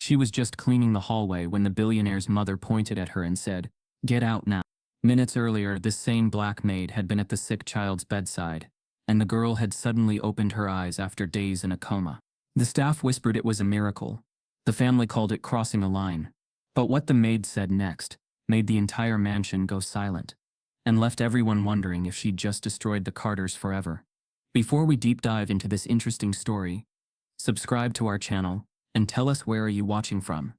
She was just cleaning the hallway when the billionaire's mother pointed at her and said, "Get out now." Minutes earlier, this same black maid had been at the sick child's bedside, and the girl had suddenly opened her eyes after days in a coma. The staff whispered it was a miracle. The family called it crossing a line. But what the maid said next made the entire mansion go silent, and left everyone wondering if she'd just destroyed the Carters forever. Before we deep dive into this interesting story, subscribe to our channel, and tell us where are you watching from.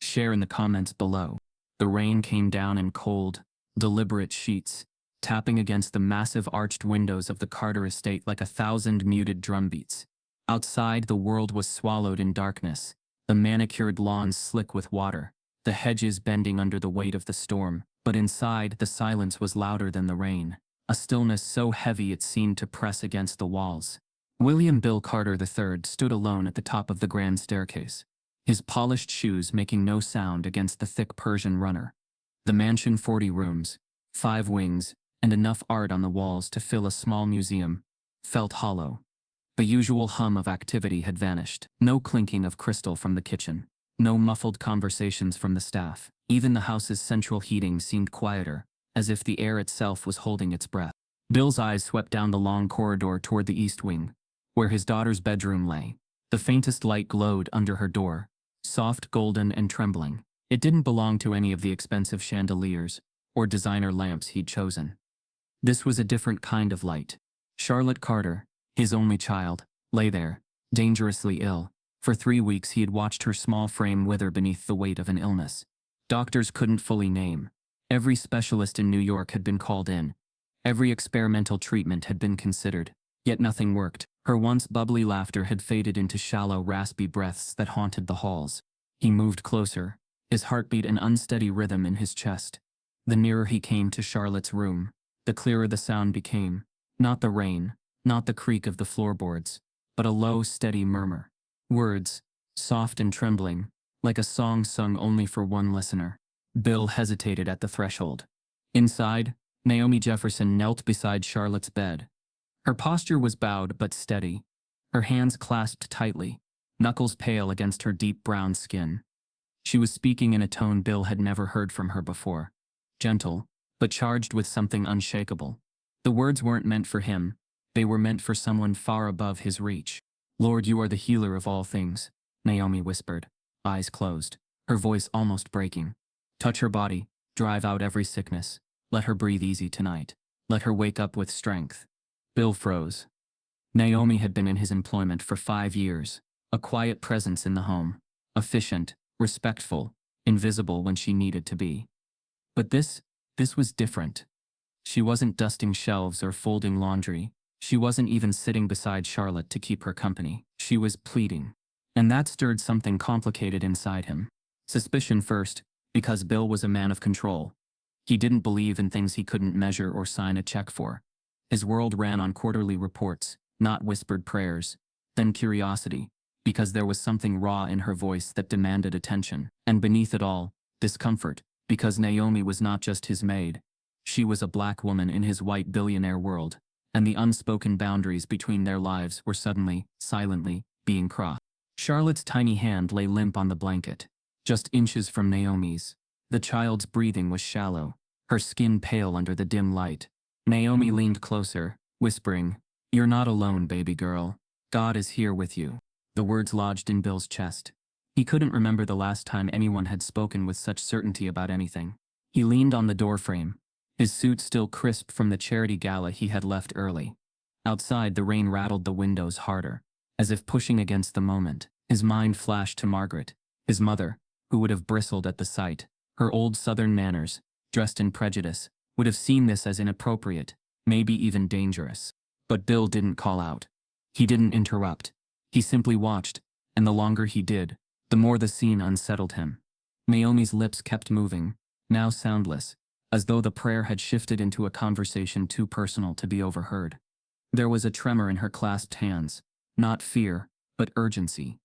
Share in the comments below. The rain came down in cold, deliberate sheets, tapping against the massive arched windows of the Carter estate like 1,000 muted drumbeats. Outside, the world was swallowed in darkness, the manicured lawns slick with water, the hedges bending under the weight of the storm. But inside, the silence was louder than the rain, a stillness so heavy it seemed to press against the walls. William Bill Carter III stood alone at the top of the grand staircase, his polished shoes making no sound against the thick Persian runner. The mansion, 40 rooms, 5 wings, and enough art on the walls to fill a small museum, felt hollow. The usual hum of activity had vanished. No clinking of crystal from the kitchen. No muffled conversations from the staff. Even the house's central heating seemed quieter, as if the air itself was holding its breath. Bill's eyes swept down the long corridor toward the east wing, where his daughter's bedroom lay. The faintest light glowed under her door, soft, golden, and trembling. It didn't belong to any of the expensive chandeliers or designer lamps he'd chosen. This was a different kind of light. Charlotte Carter, his only child, lay there, dangerously ill. For 3 weeks he had watched her small frame wither beneath the weight of an illness doctors couldn't fully name. Every specialist in New York had been called in. Every experimental treatment had been considered, yet nothing worked. Her once bubbly laughter had faded into shallow, raspy breaths that haunted the halls. He moved closer, his heartbeat an unsteady rhythm in his chest. The nearer he came to Charlotte's room, the clearer the sound became. Not the rain, not the creak of the floorboards, but a low, steady murmur. Words, soft and trembling, like a song sung only for one listener. Bill hesitated at the threshold. Inside, Naomi Jefferson knelt beside Charlotte's bed. Her posture was bowed but steady, her hands clasped tightly, knuckles pale against her deep brown skin. She was speaking in a tone Bill had never heard from her before. Gentle, but charged with something unshakable. The words weren't meant for him, they were meant for someone far above his reach. "Lord, you are the healer of all things," Naomi whispered, eyes closed, her voice almost breaking. "Touch her body, drive out every sickness. Let her breathe easy tonight. Let her wake up with strength." Bill froze. Naomi had been in his employment for 5 years, a quiet presence in the home, efficient, respectful, invisible when she needed to be. But this was different. She wasn't dusting shelves or folding laundry. She wasn't even sitting beside Charlotte to keep her company. She was pleading. And that stirred something complicated inside him. Suspicion first, because Bill was a man of control. He didn't believe in things he couldn't measure or sign a check for. His world ran on quarterly reports, not whispered prayers. Then curiosity, because there was something raw in her voice that demanded attention. And beneath it all, discomfort, because Naomi was not just his maid. She was a black woman in his white billionaire world, and the unspoken boundaries between their lives were suddenly, silently, being crossed. Charlotte's tiny hand lay limp on the blanket, just inches from Naomi's. The child's breathing was shallow, her skin pale under the dim light. Naomi leaned closer, whispering, "You're not alone, baby girl. God is here with you." The words lodged in Bill's chest. He couldn't remember the last time anyone had spoken with such certainty about anything. He leaned on the doorframe, his suit still crisp from the charity gala he had left early. Outside, the rain rattled the windows harder, as if pushing against the moment. His mind flashed to Margaret, his mother, who would have bristled at the sight. Her old Southern manners, dressed in prejudice, would have seen this as inappropriate, maybe even dangerous. But Bill didn't call out. He didn't interrupt. He simply watched, and the longer he did, the more the scene unsettled him. Naomi's lips kept moving, now soundless, as though the prayer had shifted into a conversation too personal to be overheard. There was a tremor in her clasped hands, not fear, but urgency.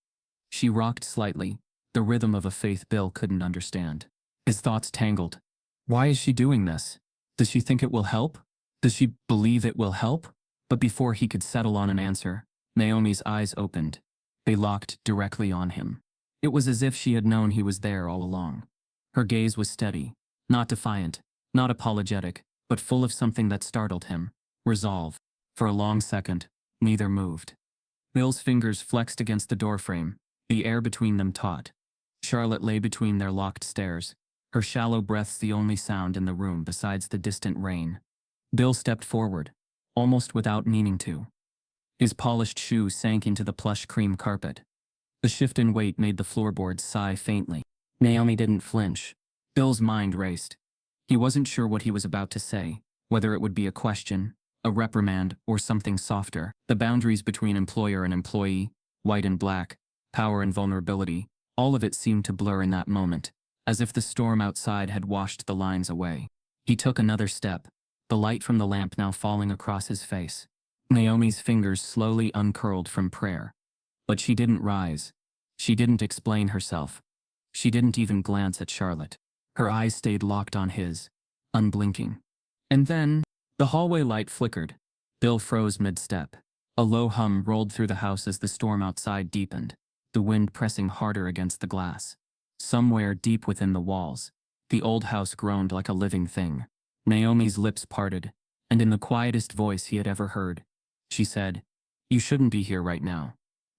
She rocked slightly, the rhythm of a faith Bill couldn't understand. His thoughts tangled. Why is she doing this? Does she think it will help? Does she believe it will help? But before he could settle on an answer, Naomi's eyes opened. They locked directly on him. It was as if she had known he was there all along. Her gaze was steady, not defiant, not apologetic, but full of something that startled him. Resolve. For a long second, neither moved. Bill's fingers flexed against the doorframe, the air between them taut. Charlotte lay between their locked stares, her shallow breaths the only sound in the room besides the distant rain. Bill stepped forward, almost without meaning to. His polished shoe sank into the plush cream carpet. The shift in weight made the floorboards sigh faintly. Naomi didn't flinch. Bill's mind raced. He wasn't sure what he was about to say, whether it would be a question, a reprimand, or something softer. The boundaries between employer and employee, white and black, power and vulnerability, all of it seemed to blur in that moment, as if the storm outside had washed the lines away. He took another step, the light from the lamp now falling across his face. Naomi's fingers slowly uncurled from prayer. But she didn't rise. She didn't explain herself. She didn't even glance at Charlotte. Her eyes stayed locked on his, unblinking. And then, the hallway light flickered. Bill froze mid-step. A low hum rolled through the house as the storm outside deepened, the wind pressing harder against the glass. Somewhere deep within the walls, the old house groaned like a living thing. Naomi's lips parted, and in the quietest voice he had ever heard, she said, "You shouldn't be here right now."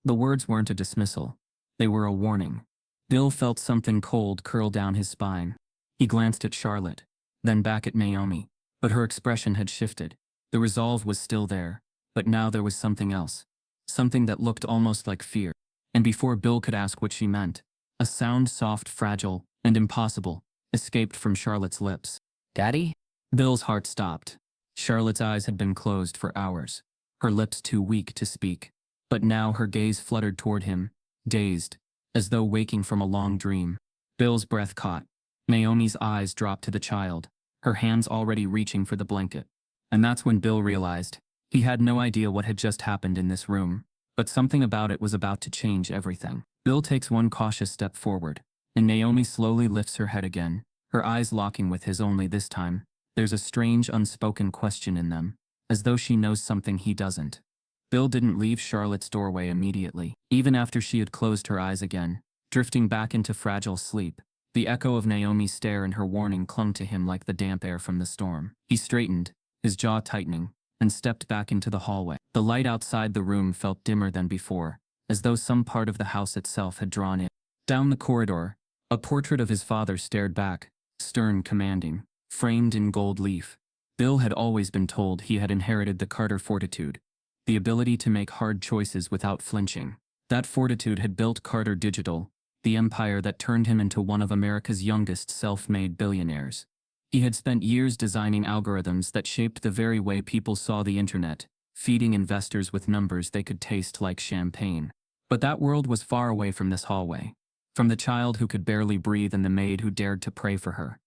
The words weren't a dismissal. They were a warning. Bill felt something cold curl down his spine. He glanced at Charlotte, then back at Naomi, but her expression had shifted. The resolve was still there, but now there was something else. Something that looked almost like fear. And before Bill could ask what she meant, a sound soft, fragile, and impossible, escaped from Charlotte's lips. "Daddy?" Bill's heart stopped. Charlotte's eyes had been closed for hours, her lips too weak to speak. But now her gaze fluttered toward him, dazed, as though waking from a long dream. Bill's breath caught. Naomi's eyes dropped to the child, her hands already reaching for the blanket. And that's when Bill realized. He had no idea what had just happened in this room, but something about it was about to change everything. Bill takes one cautious step forward, and Naomi slowly lifts her head again, her eyes locking with his only this time. There's a strange unspoken question in them, as though she knows something he doesn't. Bill didn't leave Charlotte's doorway immediately. Even after she had closed her eyes again, drifting back into fragile sleep, the echo of Naomi's stare and her warning clung to him like the damp air from the storm. He straightened, his jaw tightening, and stepped back into the hallway. The light outside the room felt dimmer than before, as though some part of the house itself had drawn in. Down the corridor, a portrait of his father stared back, stern, commanding, framed in gold leaf. Bill had always been told he had inherited the Carter fortitude, the ability to make hard choices without flinching. That fortitude had built Carter Digital, the empire that turned him into one of America's youngest self-made billionaires. He had spent years designing algorithms that shaped the very way people saw the internet, feeding investors with numbers they could taste like champagne. But that world was far away from this hallway, from the child who could barely breathe and the maid who dared to pray for her.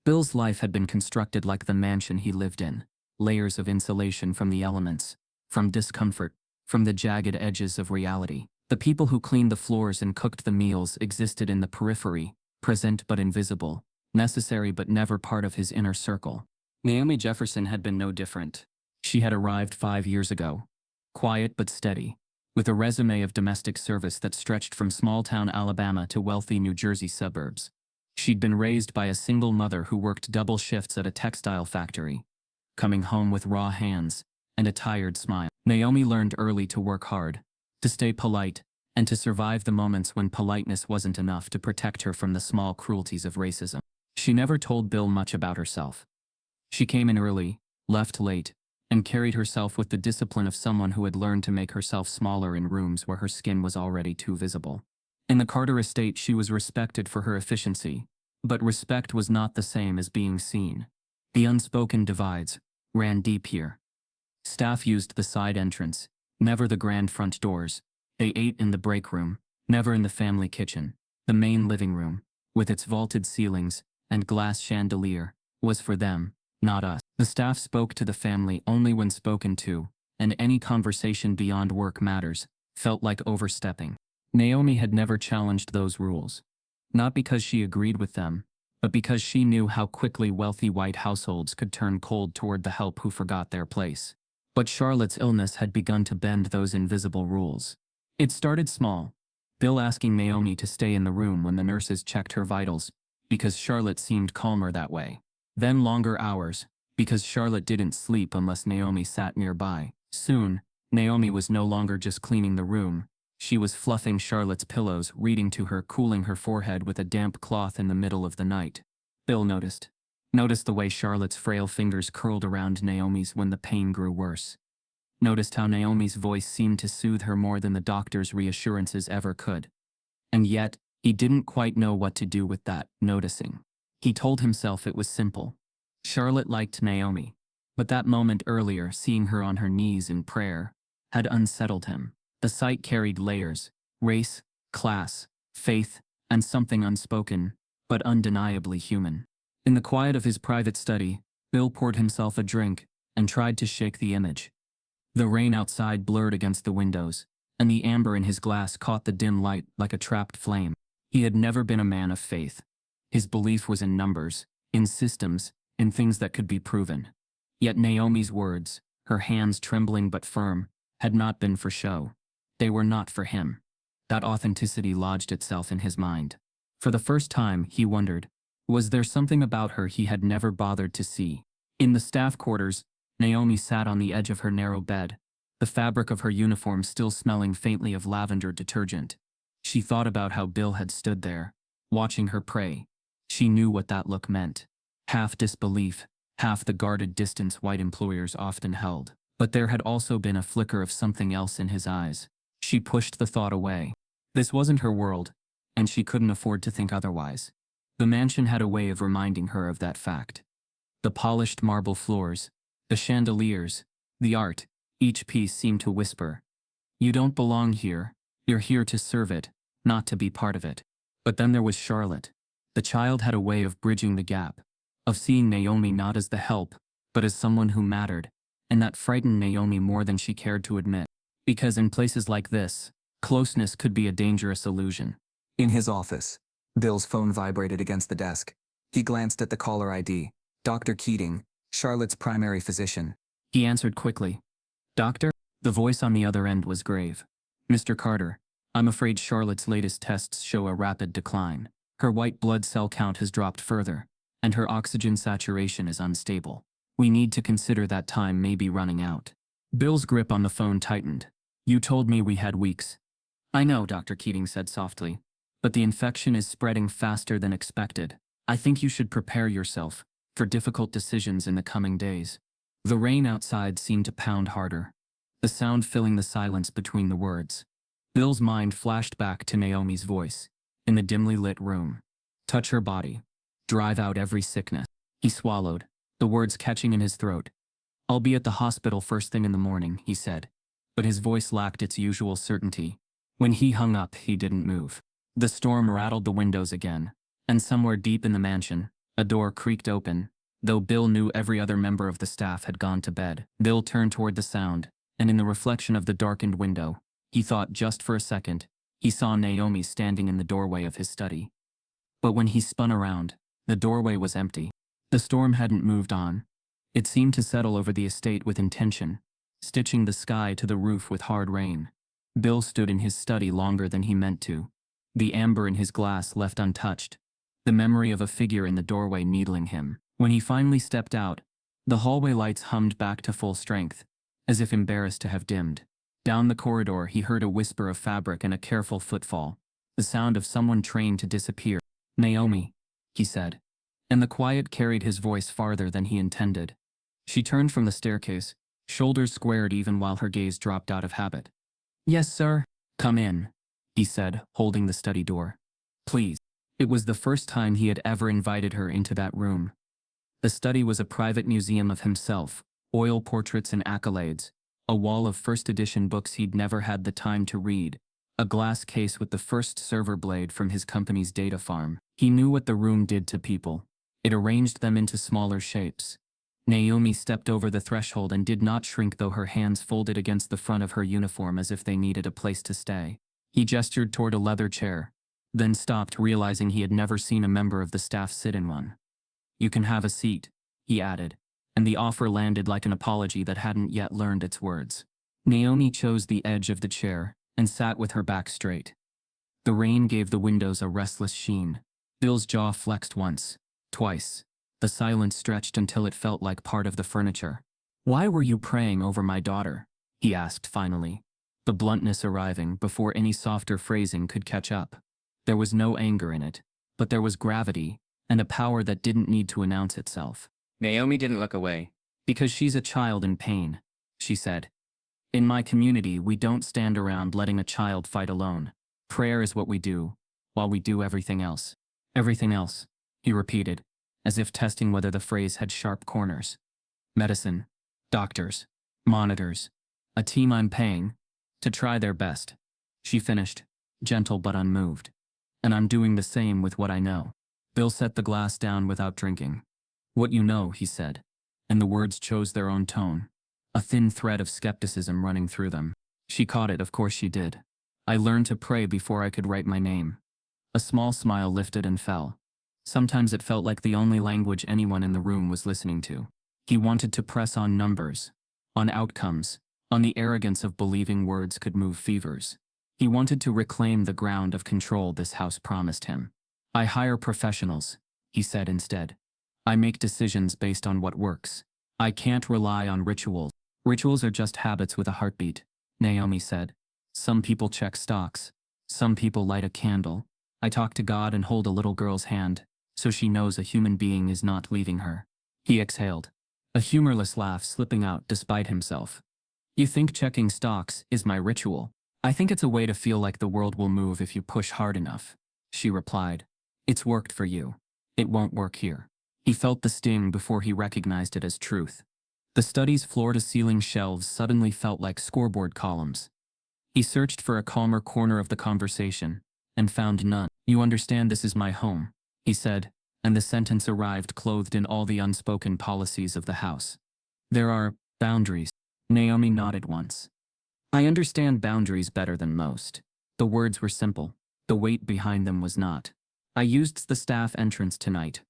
Bill's life had been constructed like the mansion he lived in, layers of insulation from the elements, from discomfort, from the jagged edges of reality. The people who cleaned the floors and cooked the meals existed in the periphery, present but invisible, necessary but never part of his inner circle. Naomi Jefferson had been no different. She had arrived 5 years ago, quiet but steady, with a resume of domestic service that stretched from small-town Alabama to wealthy New Jersey suburbs. She'd been raised by a single mother who worked double shifts at a textile factory, coming home with raw hands and a tired smile. Naomi learned early to work hard, to stay polite, and to survive the moments when politeness wasn't enough to protect her from the small cruelties of racism. She never told Bill much about herself. She came in early, left late, and carried herself with the discipline of someone who had learned to make herself smaller in rooms where her skin was already too visible. In the Carter estate she was respected for her efficiency, but respect was not the same as being seen. The unspoken divides ran deep here. Staff used the side entrance, never the grand front doors. They ate in the break room, never in the family kitchen. The main living room, with its vaulted ceilings and glass chandelier, was for them, not us. The staff spoke to the family only when spoken to, and any conversation beyond work matters felt like overstepping. Naomi had never challenged those rules. Not because she agreed with them, but because she knew how quickly wealthy white households could turn cold toward the help who forgot their place. But Charlotte's illness had begun to bend those invisible rules. It started small. Bill asking Naomi to stay in the room when the nurses checked her vitals, because Charlotte seemed calmer that way. Then longer hours, because Charlotte didn't sleep unless Naomi sat nearby. Soon, Naomi was no longer just cleaning the room. She was fluffing Charlotte's pillows, reading to her, cooling her forehead with a damp cloth in the middle of the night. Bill noticed the way Charlotte's frail fingers curled around Naomi's when the pain grew worse. Noticed how Naomi's voice seemed to soothe her more than the doctor's reassurances ever could. And yet, he didn't quite know what to do with that noticing. He told himself it was simple. Charlotte liked Naomi, but that moment earlier, seeing her on her knees in prayer, had unsettled him. The sight carried layers: race, class, faith, and something unspoken, but undeniably human. In the quiet of his private study, Bill poured himself a drink and tried to shake the image. The rain outside blurred against the windows, and the amber in his glass caught the dim light like a trapped flame. He had never been a man of faith. His belief was in numbers, in systems, in things that could be proven. Yet Naomi's words, her hands trembling but firm, had not been for show. They were not for him. That authenticity lodged itself in his mind. For the first time, he wondered, was there something about her he had never bothered to see? In the staff quarters, Naomi sat on the edge of her narrow bed, the fabric of her uniform still smelling faintly of lavender detergent. She thought about how Bill had stood there, watching her pray. She knew what that look meant. Half disbelief, half the guarded distance white employers often held. But there had also been a flicker of something else in his eyes. She pushed the thought away. This wasn't her world, and she couldn't afford to think otherwise. The mansion had a way of reminding her of that fact. The polished marble floors, the chandeliers, the art, each piece seemed to whisper, "You don't belong here. You're here to serve it, not to be part of it." But then there was Charlotte. The child had a way of bridging the gap, of seeing Naomi not as the help, but as someone who mattered, and that frightened Naomi more than she cared to admit. Because in places like this, closeness could be a dangerous illusion. In his office, Bill's phone vibrated against the desk. He glanced at the caller ID. Dr. Keating, Charlotte's primary physician. He answered quickly. "Doctor?" The voice on the other end was grave. "Mr. Carter, I'm afraid Charlotte's latest tests show a rapid decline. Her white blood cell count has dropped further, and her oxygen saturation is unstable. We need to consider that time may be running out." Bill's grip on the phone tightened. "You told me we had weeks." "I know," Dr. Keating said softly, "but the infection is spreading faster than expected. I think you should prepare yourself for difficult decisions in the coming days." The rain outside seemed to pound harder, the sound filling the silence between the words. Bill's mind flashed back to Naomi's voice, in the dimly lit room. "Touch her body. Drive out every sickness." He swallowed, the words catching in his throat. "I'll be at the hospital first thing in the morning," he said, but his voice lacked its usual certainty. When he hung up, he didn't move. The storm rattled the windows again, and somewhere deep in the mansion, a door creaked open. Though Bill knew every other member of the staff had gone to bed, Bill turned toward the sound, and in the reflection of the darkened window, he thought just for a second, he saw Naomi standing in the doorway of his study. But when he spun around, the doorway was empty. The storm hadn't moved on. It seemed to settle over the estate with intention, stitching the sky to the roof with hard rain. Bill stood in his study longer than he meant to, the amber in his glass left untouched, the memory of a figure in the doorway needling him. When he finally stepped out, the hallway lights hummed back to full strength, as if embarrassed to have dimmed. Down the corridor, he heard a whisper of fabric and a careful footfall, the sound of someone trained to disappear. "Naomi," he said, and the quiet carried his voice farther than he intended. She turned from the staircase, shoulders squared even while her gaze dropped out of habit. "Yes, sir." "Come in," he said, holding the study door. "Please." It was the first time he had ever invited her into that room. The study was a private museum of himself, oil portraits and accolades, a wall of first-edition books he'd never had the time to read, a glass case with the first server blade from his company's data farm. He knew what the room did to people. It arranged them into smaller shapes. Naomi stepped over the threshold and did not shrink, though her hands folded against the front of her uniform as if they needed a place to stay. He gestured toward a leather chair, then stopped, realizing he had never seen a member of the staff sit in one. "You can have a seat," he added, and the offer landed like an apology that hadn't yet learned its words. Naomi chose the edge of the chair and sat with her back straight. The rain gave the windows a restless sheen. Bill's jaw flexed once, twice. The silence stretched until it felt like part of the furniture. "Why were you praying over my daughter?" he asked finally, the bluntness arriving before any softer phrasing could catch up. There was no anger in it, but there was gravity, and a power that didn't need to announce itself. Naomi didn't look away. "Because she's a child in pain," she said. "In my community, we don't stand around letting a child fight alone. Prayer is what we do, while we do everything else." "Everything else," he repeated, as if testing whether the phrase had sharp corners. "Medicine, doctors, monitors, a team I'm paying to try their best," she finished, gentle but unmoved. "And I'm doing the same with what I know." Bill set the glass down without drinking. "What you know," he said, and the words chose their own tone, a thin thread of skepticism running through them. She caught it, of course she did. "I learned to pray before I could write my name." A small smile lifted and fell. Sometimes it felt like the only language anyone in the room was listening to. He wanted to press on numbers, on outcomes, on the arrogance of believing words could move fevers. He wanted to reclaim the ground of control this house promised him. "I hire professionals," he said instead. "I make decisions based on what works. I can't rely on rituals." "Rituals are just habits with a heartbeat," Naomi said. "Some people check stocks. Some people light a candle. I talk to God and hold a little girl's hand, so she knows a human being is not leaving her." He exhaled, a humorless laugh slipping out despite himself. "You think checking stocks is my ritual? I think it's a way to feel like the world will move if you push hard enough," she replied. "It's worked for you. It won't work here." He felt the sting before he recognized it as truth. The study's floor-to-ceiling shelves suddenly felt like scoreboard columns. He searched for a calmer corner of the conversation, and found none. "You understand this is my home," he said, and the sentence arrived clothed in all the unspoken policies of the house. "There are boundaries." Naomi nodded once. "I understand boundaries better than most." The words were simple. The weight behind them was not. "I used the staff entrance tonight.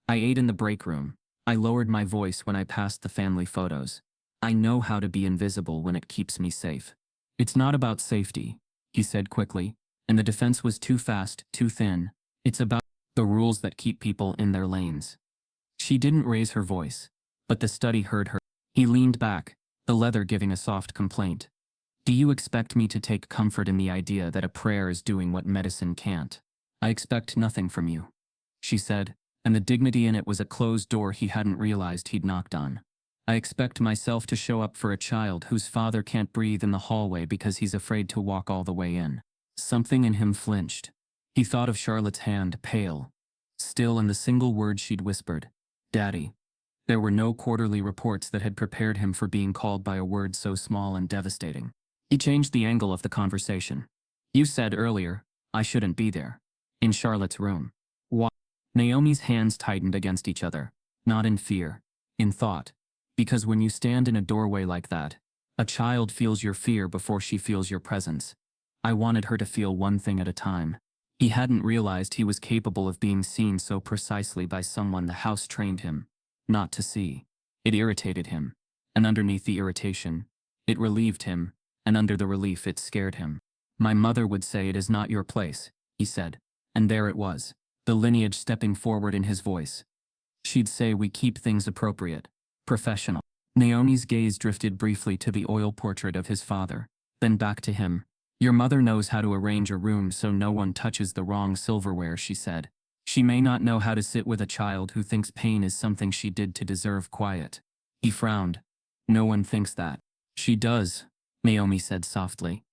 I ate in the break room. I lowered my voice when I passed the family photos. I know how to be invisible when it keeps me safe." "It's not about safety," he said quickly, and the defense was too fast, too thin. "It's about the rules that keep people in their lanes." She didn't raise her voice, but the study heard her. He leaned back, the leather giving a soft complaint. "Do you expect me to take comfort in the idea that a prayer is doing what medicine can't?" "I expect nothing from you," she said, and the dignity in it was a closed door he hadn't realized he'd knocked on. "I expect myself to show up for a child whose father can't breathe in the hallway because he's afraid to walk all the way in." Something in him flinched. He thought of Charlotte's hand, pale, still, and the single word she'd whispered, "Daddy." There were no quarterly reports that had prepared him for being called by a word so small and devastating. He changed the angle of the conversation. "You said earlier, I shouldn't be there. In Charlotte's room." "Why?" Naomi's hands tightened against each other, not in fear, in thought. "Because when you stand in a doorway like that, a child feels your fear before she feels your presence. I wanted her to feel one thing at a time." He hadn't realized he was capable of being seen so precisely by someone the house trained him not to see. It irritated him, and underneath the irritation, it relieved him, and under the relief it scared him. "My mother would say it is not your place," he said, and there it was, the lineage stepping forward in his voice. "She'd say we keep things appropriate, professional." Naomi's gaze drifted briefly to the oil portrait of his father, then back to him. "Your mother knows how to arrange a room so no one touches the wrong silverware," she said. "She may not know how to sit with a child who thinks pain is something she did to deserve quiet." He frowned. "No one thinks that." "She does," Naomi said softly.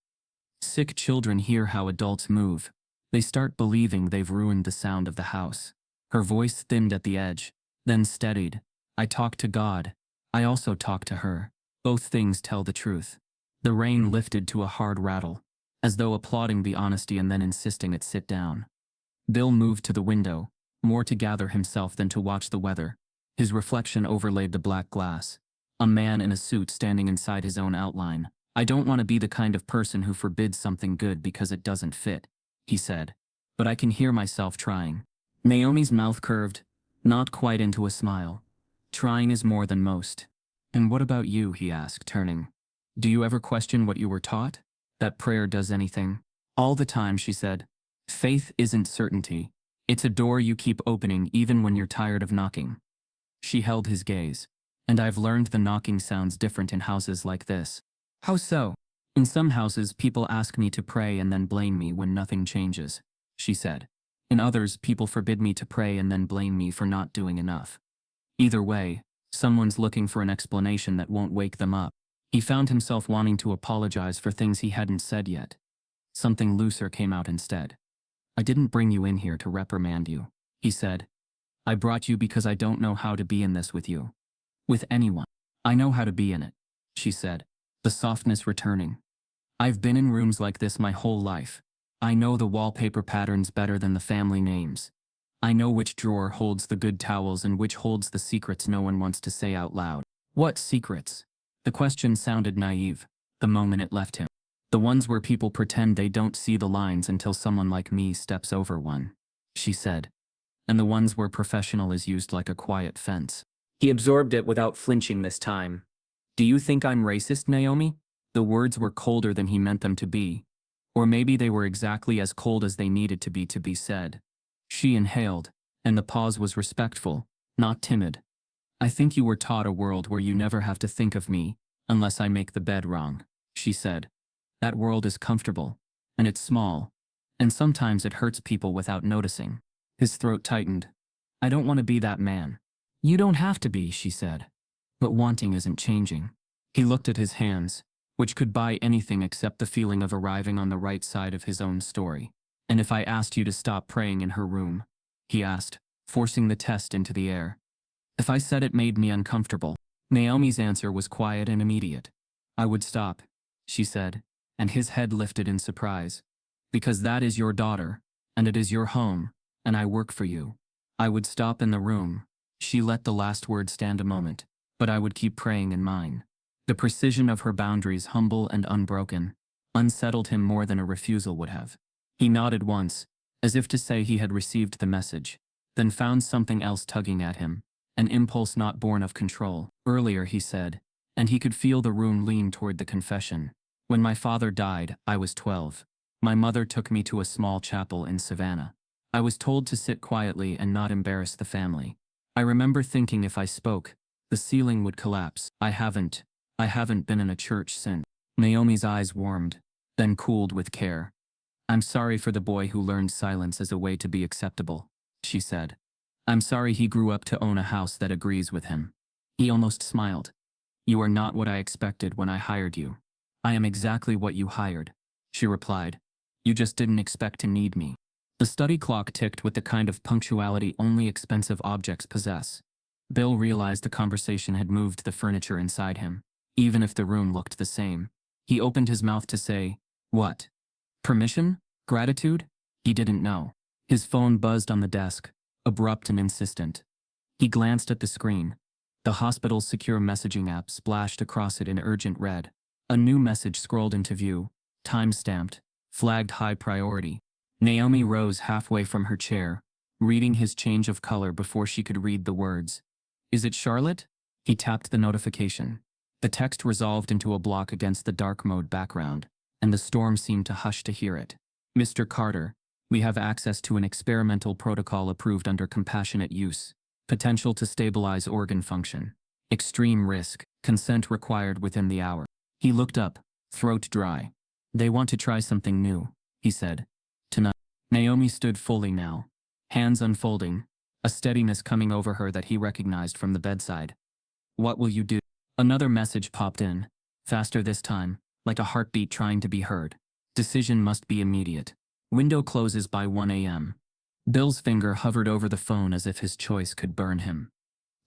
"Sick children hear how adults move. They start believing they've ruined the sound of the house." Her voice thinned at the edge, then steadied. "I talk to God. I also talk to her. Both things tell the truth." The rain lifted to a hard rattle, as though applauding the honesty and then insisting it sit down. Bill moved to the window, more to gather himself than to watch the weather. His reflection overlaid the black glass. A man in a suit standing inside his own outline. "I don't want to be the kind of person who forbids something good because it doesn't fit," he said. "But I can hear myself trying." Naomi's mouth curved, not quite into a smile. "Trying is more than most." "And what about you?" he asked, turning. "Do you ever question what you were taught? That prayer does anything?" "All the time," she said. Faith isn't certainty. It's a door you keep opening even when you're tired of knocking. She held his gaze. And I've learned the knocking sounds different in houses like this. How so? In some houses, people ask me to pray and then blame me when nothing changes, she said. In others, people forbid me to pray and then blame me for not doing enough. Either way, someone's looking for an explanation that won't wake them up. He found himself wanting to apologize for things he hadn't said yet. Something looser came out instead. I didn't bring you in here to reprimand you, he said. I brought you because I don't know how to be in this with you. With anyone. I know how to be in it, she said, the softness returning. I've been in rooms like this my whole life. I know the wallpaper patterns better than the family names. I know which drawer holds the good towels and which holds the secrets no one wants to say out loud. What secrets? The question sounded naive, the moment it left him. The ones where people pretend they don't see the lines until someone like me steps over one, she said. And the ones where professional is used like a quiet fence. He absorbed it without flinching this time. Do you think I'm racist, Naomi? The words were colder than he meant them to be. Or maybe they were exactly as cold as they needed to be said. She inhaled, and the pause was respectful, not timid. I think you were taught a world where you never have to think of me, unless I make the bed wrong, she said. That world is comfortable, and it's small, and sometimes it hurts people without noticing. His throat tightened. I don't want to be that man. You don't have to be, she said. But wanting isn't changing. He looked at his hands, which could buy anything except the feeling of arriving on the right side of his own story. And if I asked you to stop praying in her room? He asked, forcing the test into the air. If I said it made me uncomfortable? Naomi's answer was quiet and immediate. I would stop, she said, and his head lifted in surprise. Because that is your daughter, and it is your home, and I work for you. I would stop in the room. She let the last word stand a moment, but I would keep praying in mine. The precision of her boundaries, humble and unbroken, unsettled him more than a refusal would have. He nodded once, as if to say he had received the message, then found something else tugging at him, an impulse not born of control. Earlier, he said, and he could feel the room lean toward the confession. When my father died, I was 12. My mother took me to a small chapel in Savannah. I was told to sit quietly and not embarrass the family. I remember thinking if I spoke, the ceiling would collapse. I haven't been in a church since. Naomi's eyes warmed, then cooled with care. I'm sorry for the boy who learned silence as a way to be acceptable, she said. I'm sorry he grew up to own a house that agrees with him. He almost smiled. You are not what I expected when I hired you. I am exactly what you hired, she replied. You just didn't expect to need me. The study clock ticked with the kind of punctuality only expensive objects possess. Bill realized the conversation had moved the furniture inside him, even if the room looked the same. He opened his mouth to say, what? Permission? Gratitude? He didn't know. His phone buzzed on the desk, abrupt and insistent. He glanced at the screen. The hospital's secure messaging app splashed across it in urgent red. A new message scrolled into view, time-stamped, flagged high priority. Naomi rose halfway from her chair, reading his change of color before she could read the words. Is it Charlotte? He tapped the notification. The text resolved into a block against the dark mode background, and the storm seemed to hush to hear it. Mr. Carter, we have access to an experimental protocol approved under compassionate use. Potential to stabilize organ function. Extreme risk. Consent required within the hour. He looked up, throat dry. They want to try something new, he said. Tonight. Naomi stood fully now, hands unfolding, a steadiness coming over her that he recognized from the bedside. What will you do? Another message popped in, faster this time, like a heartbeat trying to be heard. Decision must be immediate. Window closes by 1 a.m. Bill's finger hovered over the phone as if his choice could burn him.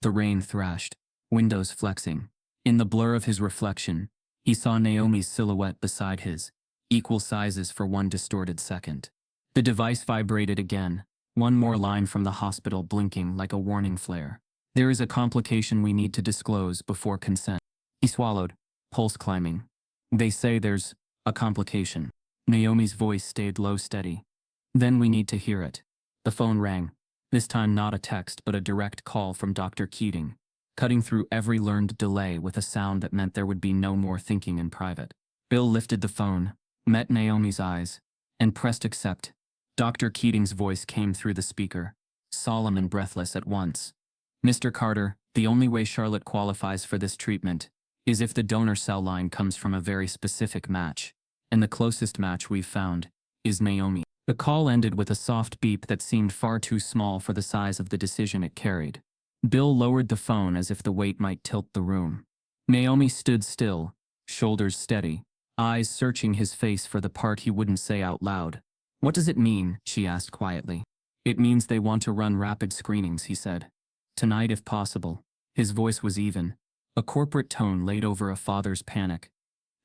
The rain thrashed, windows flexing. In the blur of his reflection, he saw Naomi's silhouette beside his, equal sizes for one distorted second. The device vibrated again, one more line from the hospital blinking like a warning flare. There is a complication we need to disclose before consent. He swallowed, pulse climbing. They say there's a complication. Naomi's voice stayed low steady. Then we need to hear it. The phone rang, this time not a text but a direct call from Dr. Keating, cutting through every learned delay with a sound that meant there would be no more thinking in private. Bill lifted the phone, met Naomi's eyes, and pressed accept. Dr. Keating's voice came through the speaker, solemn and breathless at once. Mr. Carter, the only way Charlotte qualifies for this treatment is if the donor cell line comes from a very specific match, and the closest match we've found is Naomi. The call ended with a soft beep that seemed far too small for the size of the decision it carried. Bill lowered the phone as if the weight might tilt the room. Naomi stood still, shoulders steady, eyes searching his face for the part he wouldn't say out loud. "What does it mean?" she asked quietly. "It means they want to run rapid screenings," he said. "Tonight if possible." His voice was even, a corporate tone laid over a father's panic.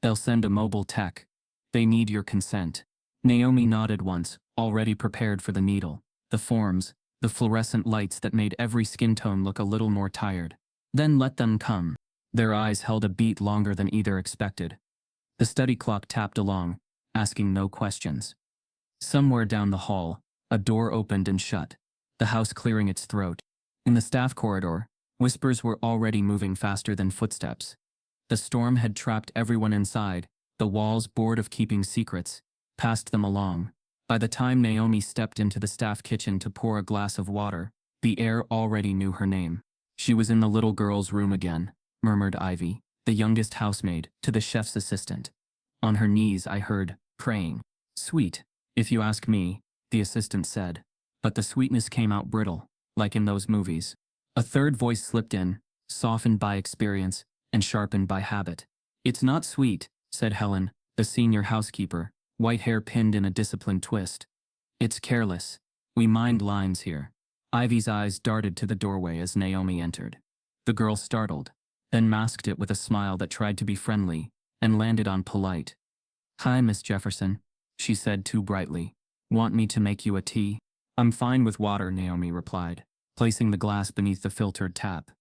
"They'll send a mobile tech. They need your consent." Naomi nodded once, already prepared for the needle, the forms, the fluorescent lights that made every skin tone look a little more tired. "Then let them come." Their eyes held a beat longer than either expected. The study clock tapped along, asking no questions. Somewhere down the hall, a door opened and shut, the house clearing its throat. In the staff corridor, whispers were already moving faster than footsteps. The storm had trapped everyone inside, the walls bored of keeping secrets, passed them along. By the time Naomi stepped into the staff kitchen to pour a glass of water, the air already knew her name. "She was in the little girl's room again," murmured Ivy, the youngest housemaid, to the chef's assistant. "On her knees, I heard, praying." "Sweet, if you ask me," the assistant said. But the sweetness came out brittle, like in those movies. A third voice slipped in, softened by experience and sharpened by habit. "It's not sweet," said Helen, the senior housekeeper, white hair pinned in a disciplined twist. "It's careless. We mind lines here." Ivy's eyes darted to the doorway as Naomi entered. The girl startled, then masked it with a smile that tried to be friendly, and landed on polite. "Hi, Miss Jefferson," she said too brightly. "Want me to make you a tea?" "I'm fine with water," Naomi replied, placing the glass beneath the filtered tap.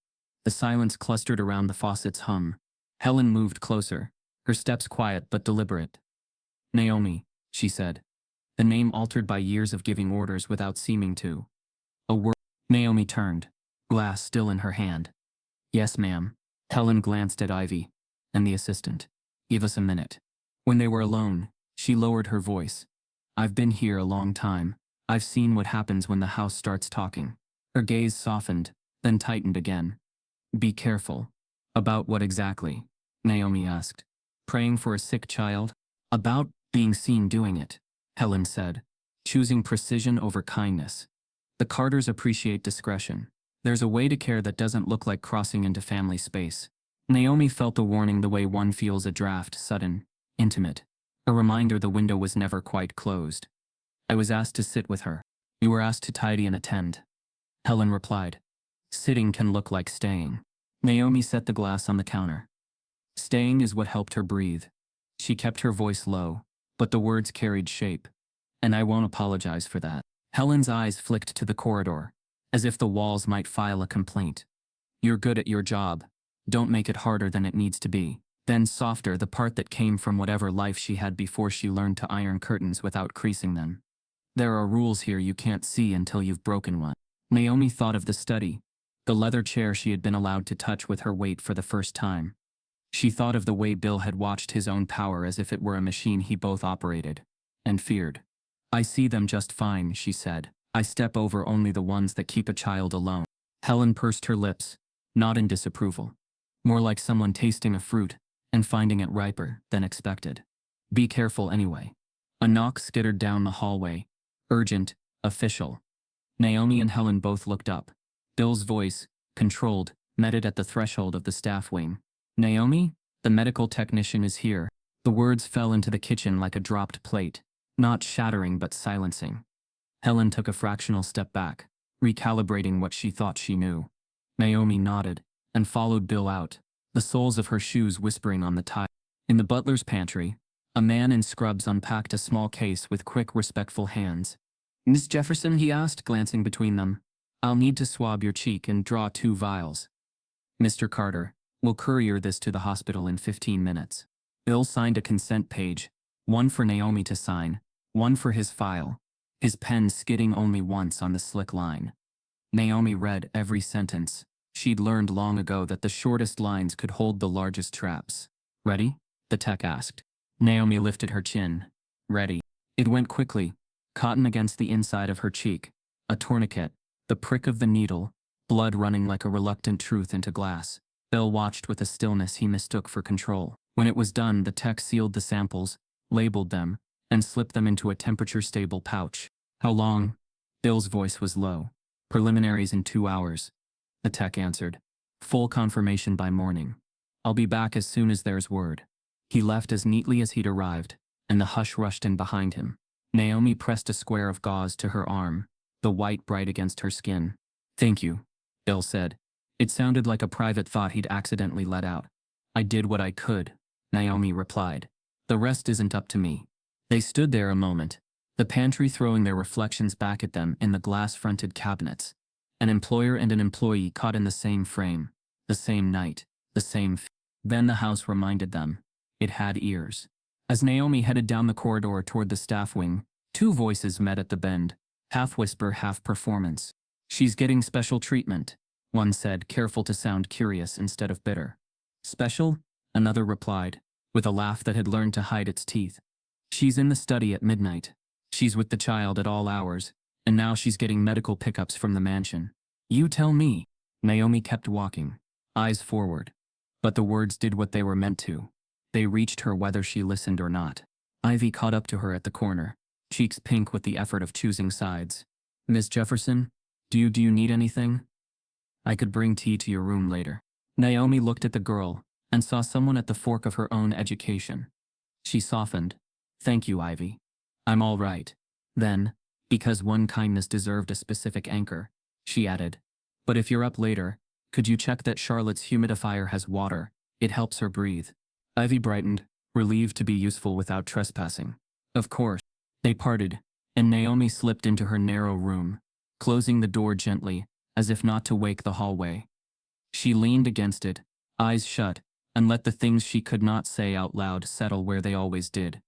The silence clustered around the faucet's hum. Helen moved closer, her steps quiet but deliberate. "Naomi," she said, the name altered by years of giving orders without seeming to. A word. Naomi turned, glass still in her hand. "Yes, ma'am." Helen glanced at Ivy and the assistant. "Give us a minute." When they were alone, she lowered her voice. "I've been here a long time. I've seen what happens when the house starts talking." Her gaze softened, then tightened again. "Be careful." "About what exactly?" Naomi asked. "Praying for a sick child?" "About being seen doing it," Helen said, choosing precision over kindness. "The Carters appreciate discretion. There's a way to care that doesn't look like crossing into family space." Naomi felt the warning the way one feels a draft, sudden, intimate. A reminder the window was never quite closed. "I was asked to sit with her." "You were asked to tidy and attend," Helen replied. "Sitting can look like staying." Naomi set the glass on the counter. Staying is what helped her breathe. She kept her voice low, but the words carried shape. "And I won't apologize for that." Helen's eyes flicked to the corridor, as if the walls might file a complaint. "You're good at your job. Don't make it harder than it needs to be." Then softer, the part that came from whatever life she had before she learned to iron curtains without creasing them. "There are rules here you can't see until you've broken one." Naomi thought of the study, the leather chair she had been allowed to touch with her weight for the first time. She thought of the way Bill had watched his own power as if it were a machine he both operated and feared. "I see them just fine," she said. "I step over only the ones that keep a child alone." Helen pursed her lips, not in disapproval. More like someone tasting a fruit and finding it riper than expected. "Be careful anyway." A knock skittered down the hallway. Urgent, official. Naomi and Helen both looked up. Bill's voice, controlled, met it at the threshold of the staff wing. "Naomi, the medical technician is here." The words fell into the kitchen like a dropped plate, not shattering but silencing. Helen took a fractional step back, recalibrating what she thought she knew. Naomi nodded, and followed Bill out, the soles of her shoes whispering on the tile. In the butler's pantry, a man in scrubs unpacked a small case with quick, respectful hands. "Miss Jefferson," he asked, glancing between them, "I'll need to swab your cheek and draw 2 vials. Mr. Carter, we'll courier this to the hospital in 15 minutes." Bill signed a consent page, one for Naomi to sign, one for his file, his pen skidding only once on the slick line. Naomi read every sentence. She'd learned long ago that the shortest lines could hold the largest traps. "Ready?" the tech asked. Naomi lifted her chin. "Ready." It went quickly, cotton against the inside of her cheek, a tourniquet, the prick of the needle, blood running like a reluctant truth into glass. Bill watched with a stillness he mistook for control. When it was done, the tech sealed the samples, labeled them, and slipped them into a temperature-stable pouch. How long? Bill's voice was low. Preliminaries in 2 hours. The tech answered. Full confirmation by morning. I'll be back as soon as there's word. He left as neatly as he'd arrived, and the hush rushed in behind him. Naomi pressed a square of gauze to her arm, the white bright against her skin. Thank you, Bill said. It sounded like a private thought he'd accidentally let out. I did what I could, Naomi replied. The rest isn't up to me. They stood there a moment, the pantry throwing their reflections back at them in the glass-fronted cabinets. An employer and an employee caught in the same frame, the same night, the same Then the house reminded them. It had ears. As Naomi headed down the corridor toward the staff wing, two voices met at the bend, half whisper, half performance. She's getting special treatment, one said, careful to sound curious instead of bitter. Special? Another replied, with a laugh that had learned to hide its teeth. She's in the study at midnight. She's with the child at all hours, and now she's getting medical pickups from the mansion. You tell me. Naomi kept walking, eyes forward. But the words did what they were meant to. They reached her whether she listened or not. Ivy caught up to her at the corner, cheeks pink with the effort of choosing sides. Miss Jefferson, do you need anything? I could bring tea to your room later. Naomi looked at the girl and saw someone at the fork of her own education. She softened. Thank you, Ivy. I'm all right. Then, because one kindness deserved a specific anchor, she added, but if you're up later, could you check that Charlotte's humidifier has water? It helps her breathe. Ivy brightened, relieved to be useful without trespassing. Of course. They parted, and Naomi slipped into her narrow room, closing the door gently, as if not to wake the hallway. She leaned against it, eyes shut, and let the things she could not say out loud settle where they always did,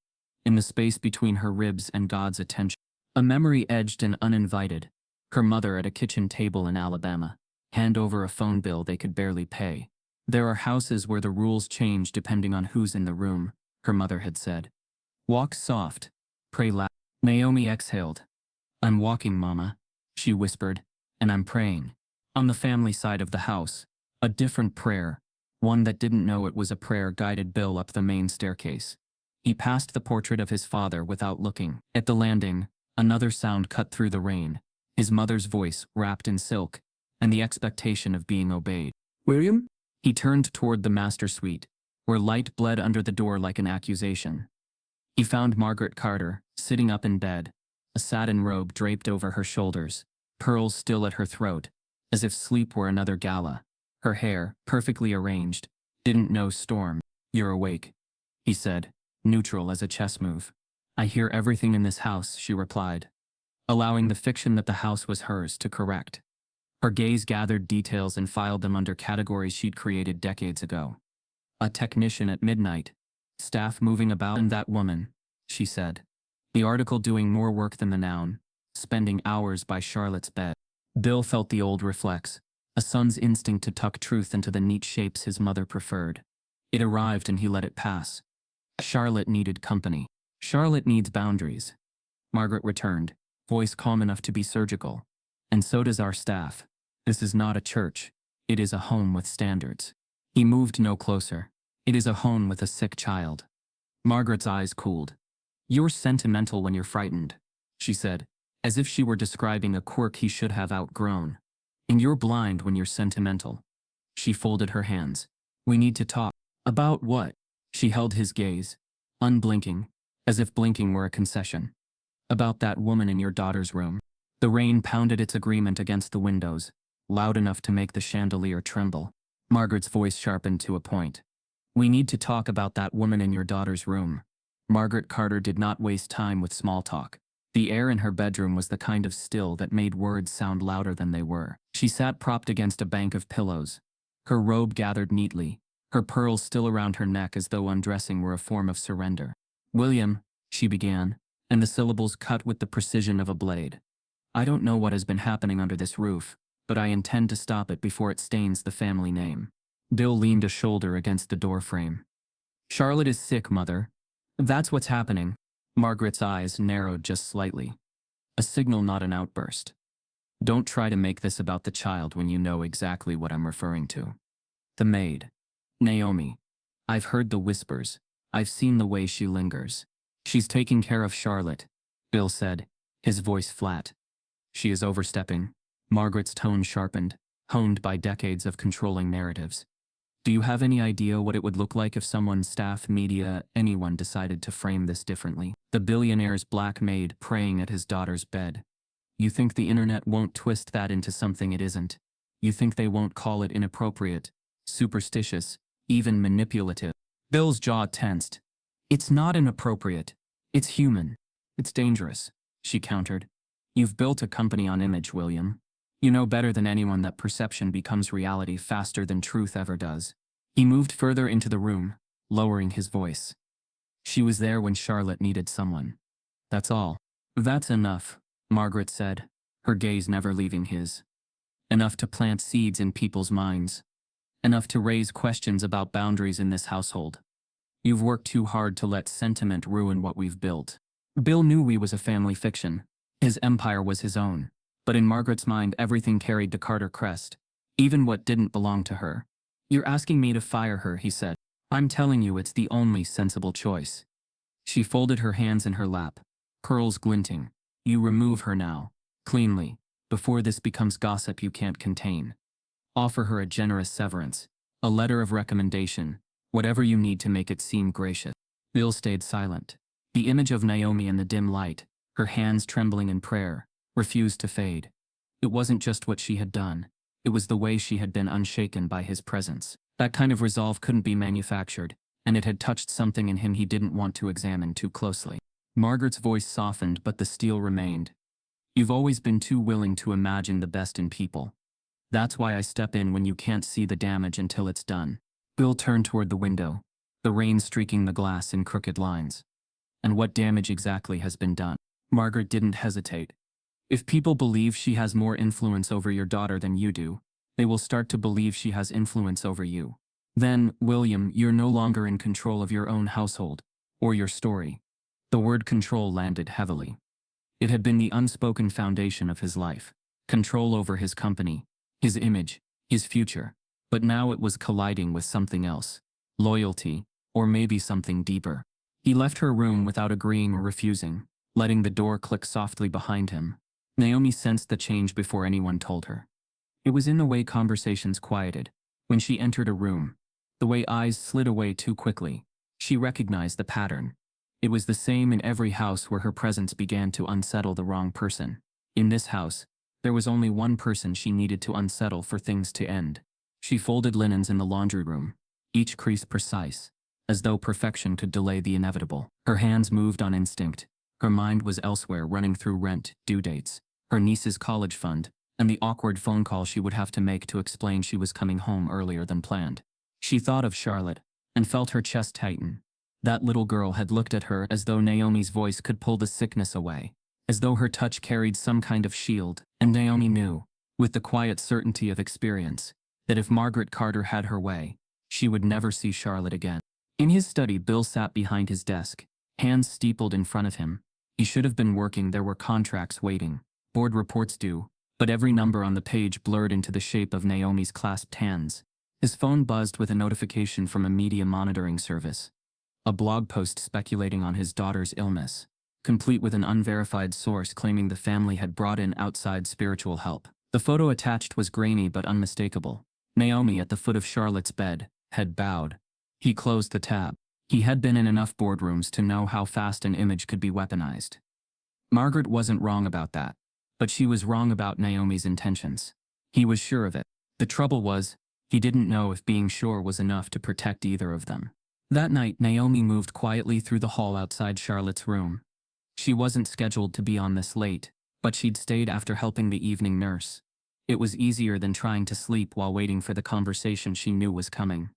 in the space between her ribs and God's attention. A memory edged and uninvited, her mother at a kitchen table in Alabama, hand over a phone bill they could barely pay. There are houses where the rules change depending on who's in the room, her mother had said. Walk soft, pray loud. Naomi exhaled. I'm walking, Mama, she whispered, and I'm praying. On the family side of the house, a different prayer, one that didn't know it was a prayer, guided Bill up the main staircase. He passed the portrait of his father without looking. At the landing, another sound cut through the rain, his mother's voice wrapped in silk, and the expectation of being obeyed. William? He turned toward the master suite, where light bled under the door like an accusation. He found Margaret Carter, sitting up in bed, a satin robe draped over her shoulders, pearls still at her throat, as if sleep were another gala. Her hair, perfectly arranged, didn't know storm. You're awake, he said, neutral as a chess move. I hear everything in this house, she replied, allowing the fiction that the house was hers to correct. Her gaze gathered details and filed them under categories she'd created decades ago. A technician at midnight, staff moving about, and that woman, she said. The article doing more work than the noun, spending hours by Charlotte's bed. Bill felt the old reflex, a son's instinct to tuck truth into the neat shapes his mother preferred. It arrived and he let it pass. Charlotte needed company. Charlotte needs boundaries. Margaret returned, voice calm enough to be surgical. And so does our staff. This is not a church. It is a home with standards. He moved no closer. It is a home with a sick child. Margaret's eyes cooled. You're sentimental when you're frightened, she said, as if she were describing a quirk he should have outgrown. And you're blind when you're sentimental. She folded her hands. We need to talk. About what? She held his gaze, unblinking, as if blinking were a concession. About that woman in your daughter's room. The rain pounded its agreement against the windows, loud enough to make the chandelier tremble. Margaret's voice sharpened to a point. We need to talk about that woman in your daughter's room. Margaret Carter did not waste time with small talk. The air in her bedroom was the kind of still that made words sound louder than they were. She sat propped against a bank of pillows, her robe gathered neatly, her pearls still around her neck as though undressing were a form of surrender. William, she began, and the syllables cut with the precision of a blade. I don't know what has been happening under this roof, but I intend to stop it before it stains the family name. Bill leaned a shoulder against the doorframe. Charlotte is sick, Mother. That's what's happening. Margaret's eyes narrowed just slightly. A signal, not an outburst. Don't try to make this about the child when you know exactly what I'm referring to. The maid. Naomi. I've heard the whispers. I've seen the way she lingers. She's taking care of Charlotte, Bill said, his voice flat. She is overstepping. Margaret's tone sharpened, honed by decades of controlling narratives. Do you have any idea what it would look like if someone, staff, media, anyone decided to frame this differently? The billionaire's black maid praying at his daughter's bed. You think the internet won't twist that into something it isn't? You think they won't call it inappropriate, superstitious, even manipulative? Bill's jaw tensed. It's not inappropriate. It's human. It's dangerous, she countered. You've built a company on image, William. You know better than anyone that perception becomes reality faster than truth ever does. He moved further into the room, lowering his voice. She was there when Charlotte needed someone. That's all. That's enough, Margaret said, her gaze never leaving his. Enough to plant seeds in people's minds. Enough to raise questions about boundaries in this household. You've worked too hard to let sentiment ruin what we've built. Bill knew we was a family fiction. His empire was his own. But in Margaret's mind, everything carried the Carter crest, even what didn't belong to her. You're asking me to fire her, he said. I'm telling you it's the only sensible choice. She folded her hands in her lap, curls glinting. You remove her now, cleanly, before this becomes gossip you can't contain. Offer her a generous severance, a letter of recommendation, whatever you need to make it seem gracious. Bill stayed silent. The image of Naomi in the dim light, her hands trembling in prayer, refused to fade. It wasn't just what she had done. It was the way she had been unshaken by his presence. That kind of resolve couldn't be manufactured, and it had touched something in him he didn't want to examine too closely. Margaret's voice softened, but the steel remained. You've always been too willing to imagine the best in people. That's why I step in when you can't see the damage until it's done. Bill turned toward the window, the rain streaking the glass in crooked lines. And what damage exactly has been done? Margaret didn't hesitate. If people believe she has more influence over your daughter than you do, they will start to believe she has influence over you. Then, William, you're no longer in control of your own household, or your story. The word control landed heavily. It had been the unspoken foundation of his life. Control over his company, his image, his future. But now it was colliding with something else. Loyalty, or maybe something deeper. He left her room without agreeing or refusing, letting the door click softly behind him. Naomi sensed the change before anyone told her. It was in the way conversations quieted. When she entered a room, the way eyes slid away too quickly, she recognized the pattern. It was the same in every house where her presence began to unsettle the wrong person. In this house, there was only one person she needed to unsettle for things to end. She folded linens in the laundry room, each crease precise, as though perfection could delay the inevitable. Her hands moved on instinct. Her mind was elsewhere, running through rent, due dates, her niece's college fund, and the awkward phone call she would have to make to explain she was coming home earlier than planned. She thought of Charlotte, and felt her chest tighten. That little girl had looked at her as though Naomi's voice could pull the sickness away, as though her touch carried some kind of shield, and Naomi knew, with the quiet certainty of experience, that if Margaret Carter had her way, she would never see Charlotte again. In his study, Bill sat behind his desk, hands steepled in front of him. He should have been working. There were contracts waiting, board reports due, but every number on the page blurred into the shape of Naomi's clasped hands. His phone buzzed with a notification from a media monitoring service. A blog post speculating on his daughter's illness, complete with an unverified source claiming the family had brought in outside spiritual help. The photo attached was grainy but unmistakable. Naomi at the foot of Charlotte's bed, head bowed. He closed the tab. He had been in enough boardrooms to know how fast an image could be weaponized. Margaret wasn't wrong about that, but she was wrong about Naomi's intentions. He was sure of it. The trouble was, he didn't know if being sure was enough to protect either of them. That night, Naomi moved quietly through the hall outside Charlotte's room. She wasn't scheduled to be on this late, but she'd stayed after helping the evening nurse. It was easier than trying to sleep while waiting for the conversation she knew was coming.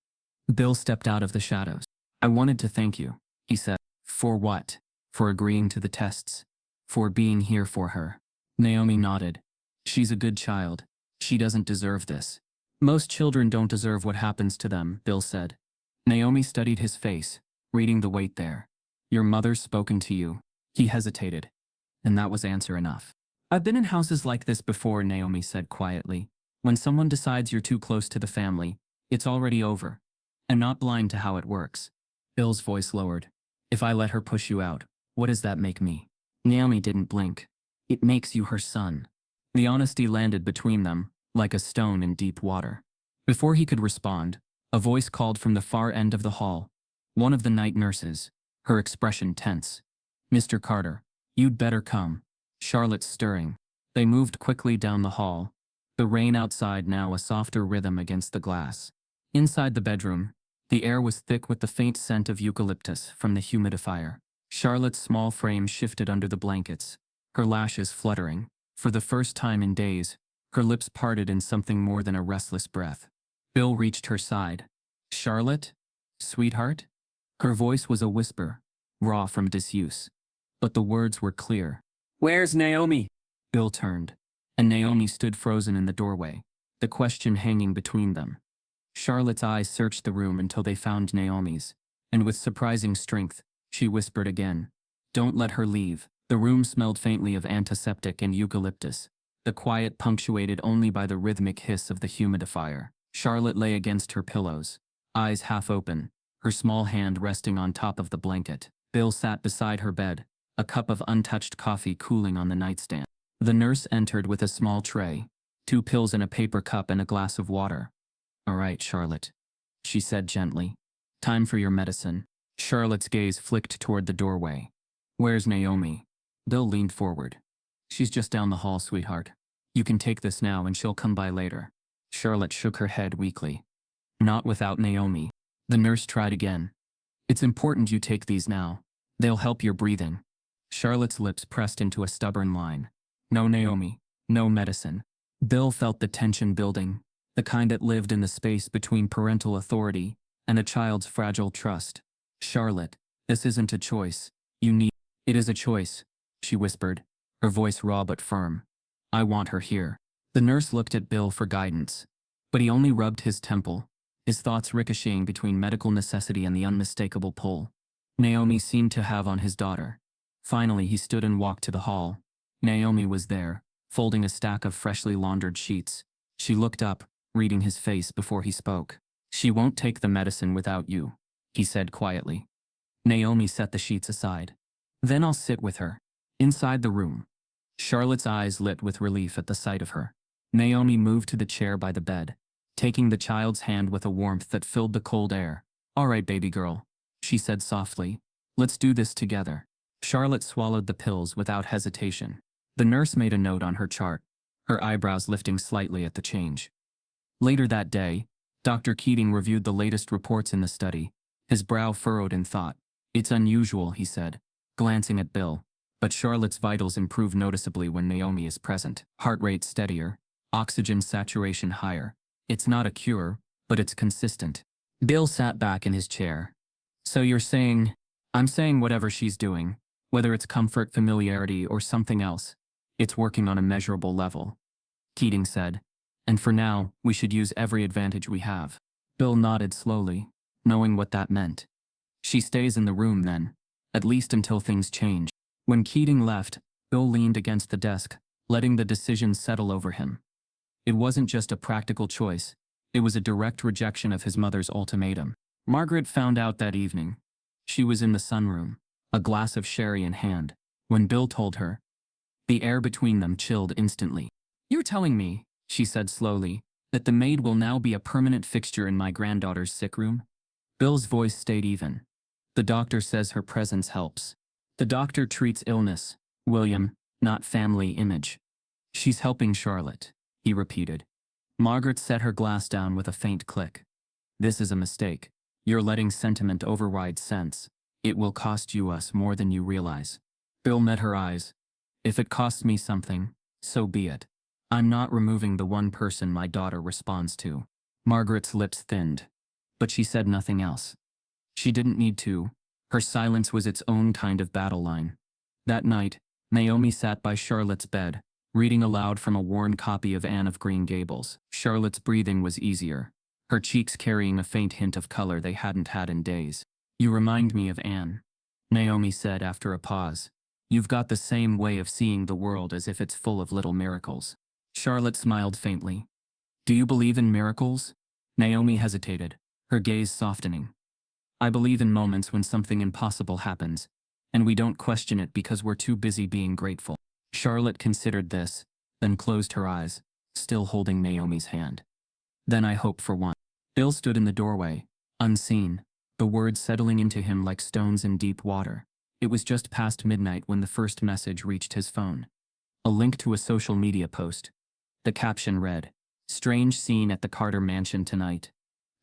Bill stepped out of the shadows. I wanted to thank you, he said. For what? For agreeing to the tests. For being here for her. Naomi nodded. She's a good child. She doesn't deserve this. Most children don't deserve what happens to them, Bill said. Naomi studied his face, reading the weight there. Your mother's spoken to you. He hesitated. And that was answer enough. I've been in houses like this before, Naomi said quietly. When someone decides you're too close to the family, it's already over. I'm not blind to how it works. Bill's voice lowered. If I let her push you out, what does that make me? Naomi didn't blink. It makes you her son. The honesty landed between them, like a stone in deep water. Before he could respond, a voice called from the far end of the hall. One of the night nurses, her expression tense. Mr. Carter, you'd better come. Charlotte's stirring. They moved quickly down the hall, the rain outside now a softer rhythm against the glass. Inside the bedroom, the air was thick with the faint scent of eucalyptus from the humidifier. Charlotte's small frame shifted under the blankets, her lashes fluttering. For the first time in days, her lips parted in something more than a restless breath. Bill reached her side. Charlotte? Sweetheart? Her voice was a whisper, raw from disuse. But the words were clear. Where's Naomi? Bill turned, and Naomi stood frozen in the doorway, the question hanging between them. Charlotte's eyes searched the room until they found Naomi's, and with surprising strength, she whispered again. Don't let her leave. The room smelled faintly of antiseptic and eucalyptus, the quiet punctuated only by the rhythmic hiss of the humidifier. Charlotte lay against her pillows, eyes half open, her small hand resting on top of the blanket. Bill sat beside her bed, a cup of untouched coffee cooling on the nightstand. The nurse entered with a small tray, 2 pills in a paper cup and a glass of water. All right, Charlotte, she said gently. Time for your medicine. Charlotte's gaze flicked toward the doorway. Where's Naomi? Bill leaned forward. She's just down the hall, sweetheart. You can take this now and she'll come by later. Charlotte shook her head weakly. Not without Naomi. The nurse tried again. It's important you take these now. They'll help your breathing. Charlotte's lips pressed into a stubborn line. No Naomi, no medicine. Bill felt the tension building, the kind that lived in the space between parental authority and a child's fragile trust. Charlotte, this isn't a choice. It is a choice, she whispered, her voice raw but firm. I want her here. The nurse looked at Bill for guidance, but he only rubbed his temple, his thoughts ricocheting between medical necessity and the unmistakable pull Naomi seemed to have on his daughter. Finally, he stood and walked to the hall. Naomi was there, folding a stack of freshly laundered sheets. She looked up, reading his face before he spoke. She won't take the medicine without you, he said quietly. Naomi set the sheets aside. Then I'll sit with her. Inside the room. Charlotte's eyes lit with relief at the sight of her. Naomi moved to the chair by the bed, taking the child's hand with a warmth that filled the cold air. All right, baby girl, she said softly. Let's do this together. Charlotte swallowed the pills without hesitation. The nurse made a note on her chart, her eyebrows lifting slightly at the change. Later that day, Dr. Keating reviewed the latest reports in the study, his brow furrowed in thought. It's unusual, he said, glancing at Bill, but Charlotte's vitals improve noticeably when Naomi is present. Heart rate steadier, oxygen saturation higher. It's not a cure, but it's consistent. Bill sat back in his chair. So you're saying, I'm saying whatever she's doing, whether it's comfort, familiarity, or something else, it's working on a measurable level. Keating said, and for now, we should use every advantage we have. Bill nodded slowly, knowing what that meant. She stays in the room then, at least until things change. When Keating left, Bill leaned against the desk, letting the decision settle over him. It wasn't just a practical choice, it was a direct rejection of his mother's ultimatum. Margaret found out that evening. She was in the sunroom, a glass of sherry in hand, when Bill told her. The air between them chilled instantly. You're telling me, she said slowly, that the maid will now be a permanent fixture in my granddaughter's sick room? Bill's voice stayed even. The doctor says her presence helps. The doctor treats illness, William, not family image. She's helping Charlotte, he repeated. Margaret set her glass down with a faint click. This is a mistake. You're letting sentiment override sense. It will cost us more than you realize. Bill met her eyes. If it costs me something, so be it. I'm not removing the one person my daughter responds to. Margaret's lips thinned, but she said nothing else. She didn't need to. Her silence was its own kind of battle line. That night, Naomi sat by Charlotte's bed, reading aloud from a worn copy of Anne of Green Gables. Charlotte's breathing was easier, her cheeks carrying a faint hint of color they hadn't had in days. You remind me of Anne, Naomi said after a pause. You've got the same way of seeing the world as if it's full of little miracles. Charlotte smiled faintly. Do you believe in miracles? Naomi hesitated, her gaze softening. I believe in moments when something impossible happens, and we don't question it because we're too busy being grateful. Charlotte considered this, then closed her eyes, still holding Naomi's hand. Then I hope for one. Bill stood in the doorway, unseen, the words settling into him like stones in deep water. It was just past midnight when the first message reached his phone. A link to a social media post. The caption read, "Strange scene at the Carter mansion tonight."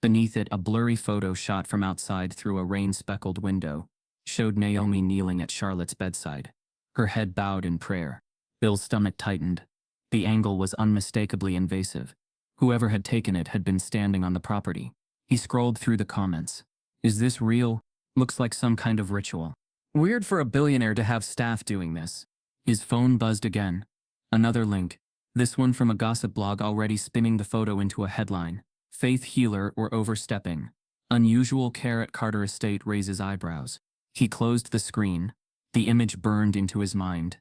Beneath it, a blurry photo shot from outside through a rain-speckled window showed Naomi kneeling at Charlotte's bedside, her head bowed in prayer. Bill's stomach tightened. The angle was unmistakably invasive. Whoever had taken it had been standing on the property. He scrolled through the comments. Is this real? Looks like some kind of ritual. Weird for a billionaire to have staff doing this. His phone buzzed again. Another link. This one from a gossip blog already spinning the photo into a headline. Faith healer or overstepping. Unusual care at Carter estate raises eyebrows. He closed the screen. The image burned into his mind.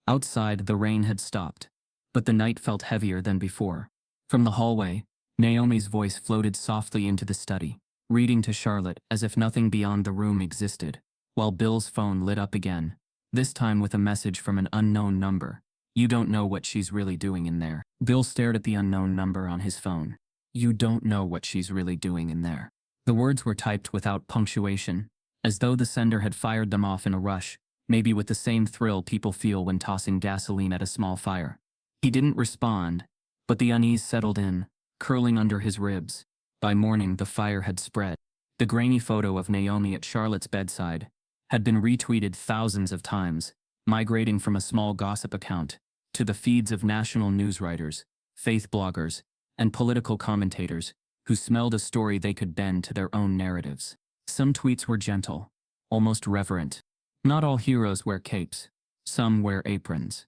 Outside, the rain had stopped, but the night felt heavier than before. From the hallway, Naomi's voice floated softly into the study, reading to Charlotte as if nothing beyond the room existed, while Bill's phone lit up again, this time with a message from an unknown number. You don't know what she's really doing in there. Bill stared at the unknown number on his phone. You don't know what she's really doing in there. The words were typed without punctuation, as though the sender had fired them off in a rush, maybe with the same thrill people feel when tossing gasoline at a small fire. He didn't respond, but the unease settled in, curling under his ribs. By morning, the fire had spread. The grainy photo of Naomi at Charlotte's bedside had been retweeted thousands of times, migrating from a small gossip account to the feeds of national news writers, faith bloggers, and political commentators who smelled a story they could bend to their own narratives. Some tweets were gentle, almost reverent. Not all heroes wear capes. Some wear aprons.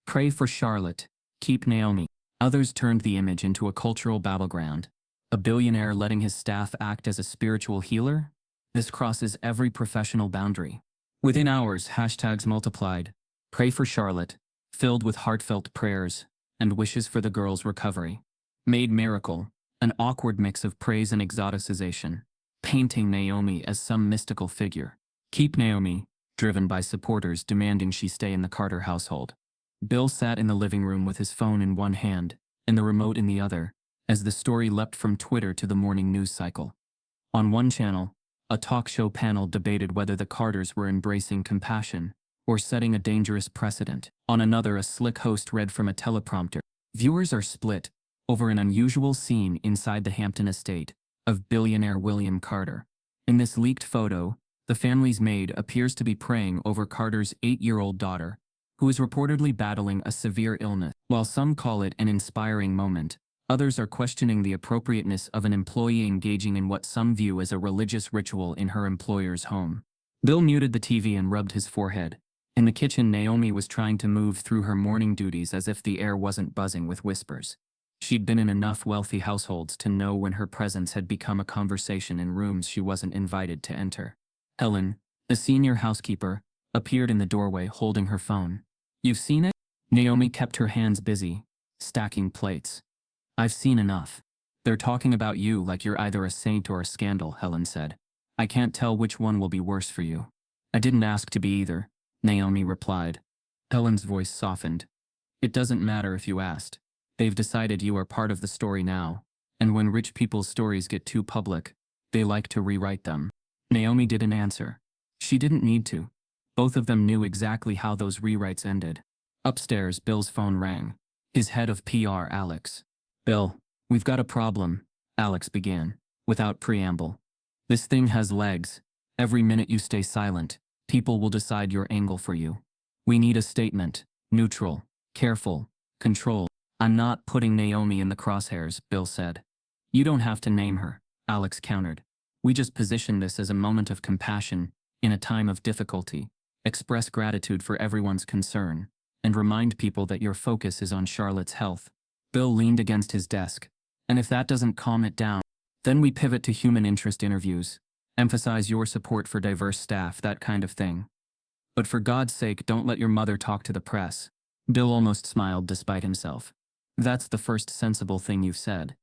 Pray for Charlotte. Keep Naomi. Others turned the image into a cultural battleground. A billionaire letting his staff act as a spiritual healer? This crosses every professional boundary. Within hours, hashtags multiplied. Pray for Charlotte, filled with heartfelt prayers and wishes for the girl's recovery. Maid miracle, an awkward mix of praise and exoticization, painting Naomi as some mystical figure. Keep Naomi, driven by supporters demanding she stay in the Carter household. Bill sat in the living room with his phone in one hand and the remote in the other, as the story leapt from Twitter to the morning news cycle. On one channel, a talk show panel debated whether the Carters were embracing compassion or setting a dangerous precedent. On another, a slick host read from a teleprompter. Viewers are split over an unusual scene inside the Hampton estate of billionaire William Carter. In this leaked photo, the family's maid appears to be praying over Carter's 8-year-old daughter, who is reportedly battling a severe illness. While some call it an inspiring moment, others are questioning the appropriateness of an employee engaging in what some view as a religious ritual in her employer's home. Bill muted the TV and rubbed his forehead. In the kitchen, Naomi was trying to move through her morning duties as if the air wasn't buzzing with whispers. She'd been in enough wealthy households to know when her presence had become a conversation in rooms she wasn't invited to enter. Helen, the senior housekeeper, appeared in the doorway holding her phone. You've seen it? Naomi kept her hands busy, stacking plates. I've seen enough. They're talking about you like you're either a saint or a scandal, Helen said. I can't tell which one will be worse for you. I didn't ask to be either, Naomi replied. Helen's voice softened. It doesn't matter if you asked. They've decided you are part of the story now, and when rich people's stories get too public, they like to rewrite them. Naomi didn't answer. She didn't need to. Both of them knew exactly how those rewrites ended. Upstairs, Bill's phone rang. His head of PR, Alex. Bill, we've got a problem, Alex began, without preamble. This thing has legs. Every minute you stay silent, people will decide your angle for you. We need a statement, neutral, careful, controlled. I'm not putting Naomi in the crosshairs, Bill said. You don't have to name her, Alex countered. We just position this as a moment of compassion, in a time of difficulty, express gratitude for everyone's concern, and remind people that your focus is on Charlotte's health. Bill leaned against his desk. And if that doesn't calm it down, then we pivot to human interest interviews. Emphasize your support for diverse staff, that kind of thing. But for God's sake, don't let your mother talk to the press. Bill almost smiled despite himself. That's the first sensible thing you've said.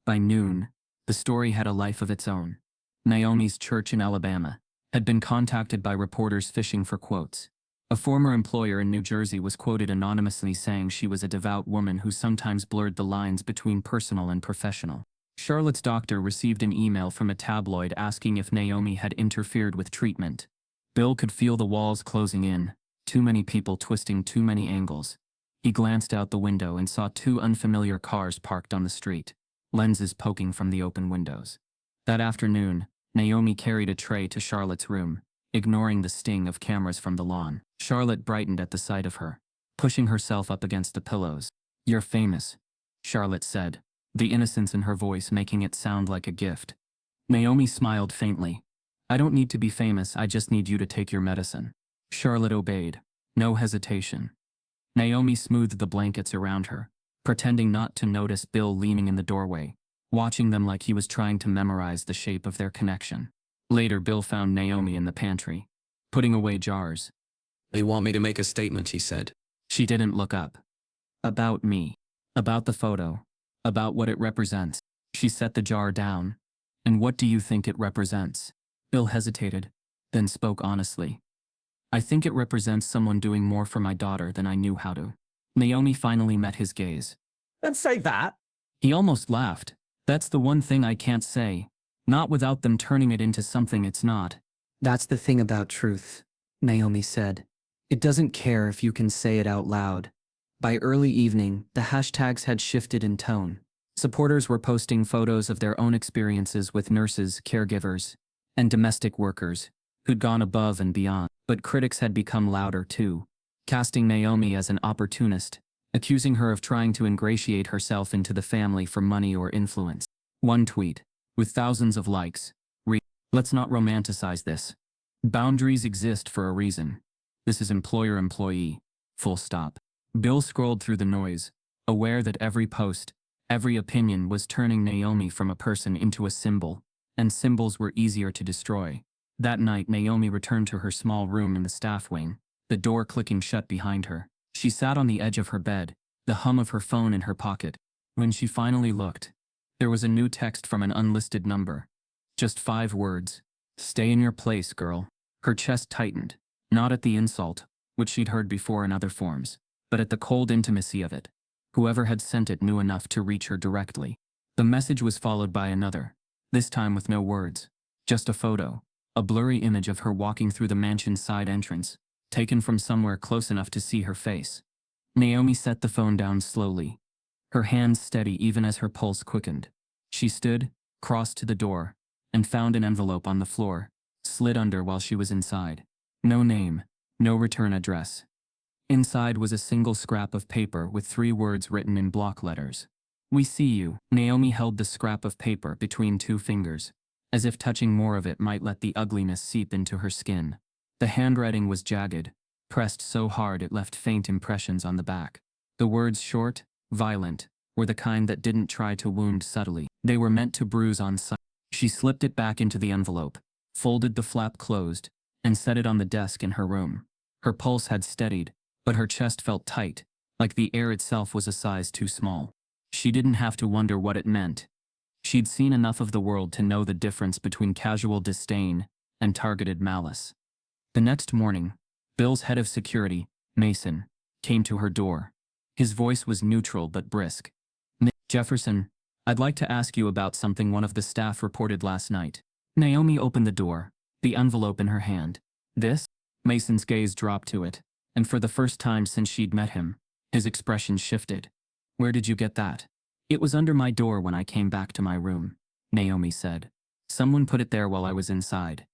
By noon, the story had a life of its own. Naomi's church in Alabama had been contacted by reporters fishing for quotes. A former employer in New Jersey was quoted anonymously saying she was a devout woman who sometimes blurred the lines between personal and professional. Charlotte's doctor received an email from a tabloid asking if Naomi had interfered with treatment. Bill could feel the walls closing in, too many people twisting too many angles. He glanced out the window and saw two unfamiliar cars parked on the street, lenses poking from the open windows. That afternoon, Naomi carried a tray to Charlotte's room, ignoring the sting of cameras from the lawn. Charlotte brightened at the sight of her, pushing herself up against the pillows. "You're famous," Charlotte said, the innocence in her voice making it sound like a gift. Naomi smiled faintly. "I don't need to be famous, I just need you to take your medicine." Charlotte obeyed, no hesitation. Naomi smoothed the blankets around her, pretending not to notice Bill leaning in the doorway, watching them like he was trying to memorize the shape of their connection. Later, Bill found Naomi in the pantry, putting away jars. "They want me to make a statement," he said. She didn't look up. "About me. About the photo. About what it represents." She set the jar down. "And what do you think it represents?" Bill hesitated, then spoke honestly. "I think it represents someone doing more for my daughter than I knew how to." Naomi finally met his gaze. Don't say that. He almost laughed. "That's the one thing I can't say. Not without them turning it into something it's not." "That's the thing about truth," Naomi said. "It doesn't care if you can say it out loud." By early evening, the hashtags had shifted in tone. Supporters were posting photos of their own experiences with nurses, caregivers, and domestic workers who'd gone above and beyond. But critics had become louder too, casting Naomi as an opportunist, accusing her of trying to ingratiate herself into the family for money or influence. One tweet, with thousands of likes, read, "Let's not romanticize this. Boundaries exist for a reason. This is employer-employee. Full stop." Bill scrolled through the noise, aware that every post, every opinion was turning Naomi from a person into a symbol, and symbols were easier to destroy. That night, Naomi returned to her small room in the staff wing, the door clicking shut behind her. She sat on the edge of her bed, the hum of her phone in her pocket. When she finally looked, there was a new text from an unlisted number. Just 5 words. "Stay in your place, girl." Her chest tightened, not at the insult, which she'd heard before in other forms, but at the cold intimacy of it. Whoever had sent it knew enough to reach her directly. The message was followed by another, this time with no words, just a photo, a blurry image of her walking through the mansion's side entrance, taken from somewhere close enough to see her face. Naomi set the phone down slowly, her hands steady even as her pulse quickened. She stood, crossed to the door, and found an envelope on the floor, slid under while she was inside. No name, no return address. Inside was a single scrap of paper with 3 words written in block letters. "We see you." Naomi held the scrap of paper between 2 fingers, as if touching more of it might let the ugliness seep into her skin. The handwriting was jagged, pressed so hard it left faint impressions on the back. The words, short, violent, were the kind that didn't try to wound subtly. They were meant to bruise on sight. She slipped it back into the envelope, folded the flap closed, and set it on the desk in her room. Her pulse had steadied, but her chest felt tight, like the air itself was a size too small. She didn't have to wonder what it meant. She'd seen enough of the world to know the difference between casual disdain and targeted malice. The next morning, Bill's head of security, Mason, came to her door. His voice was neutral but brisk. "Jefferson, I'd like to ask you about something one of the staff reported last night." Naomi opened the door, the envelope in her hand. "This?" Mason's gaze dropped to it, and for the first time since she'd met him, his expression shifted. "Where did you get that?" "It was under my door when I came back to my room," Naomi said. "Someone put it there while I was inside."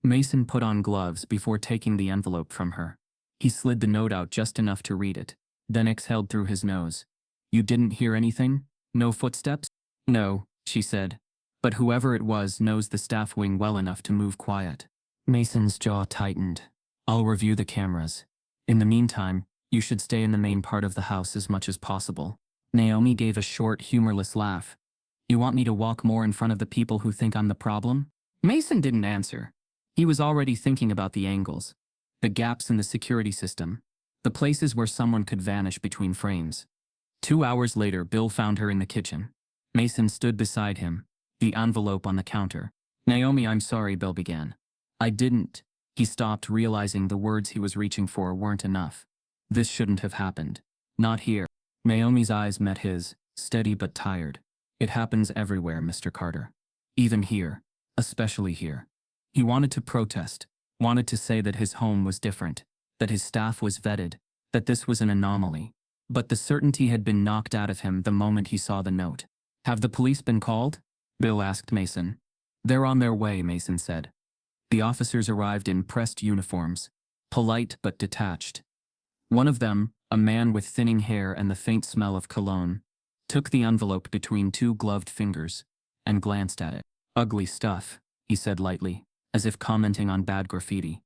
Mason put on gloves before taking the envelope from her. He slid the note out just enough to read it, then exhaled through his nose. "You didn't hear anything? No footsteps?" "No," she said. "But whoever it was knows the staff wing well enough to move quiet." Mason's jaw tightened. "I'll review the cameras. In the meantime, you should stay in the main part of the house as much as possible." Naomi gave a short, humorless laugh. "You want me to walk more in front of the people who think I'm the problem?" Mason didn't answer. He was already thinking about the angles. the gaps in the security system, the places where someone could vanish between frames. 2 hours later, Bill found her in the kitchen. Mason stood beside him, the envelope on the counter. "Naomi, I'm sorry," Bill began. "I didn't." He stopped, realizing the words he was reaching for weren't enough. "This shouldn't have happened. Not here." Naomi's eyes met his, steady but tired. "It happens everywhere, Mr. Carter. Even here. Especially here." He wanted to protest, wanted to say that his home was different, that his staff was vetted, that this was an anomaly. But the certainty had been knocked out of him the moment he saw the note. "Have the police been called?" Bill asked Mason. "They're on their way," Mason said. The officers arrived in pressed uniforms, polite but detached. One of them, a man with thinning hair and the faint smell of cologne, took the envelope between two gloved fingers and glanced at it. "Ugly stuff," he said lightly, as if commenting on bad graffiti.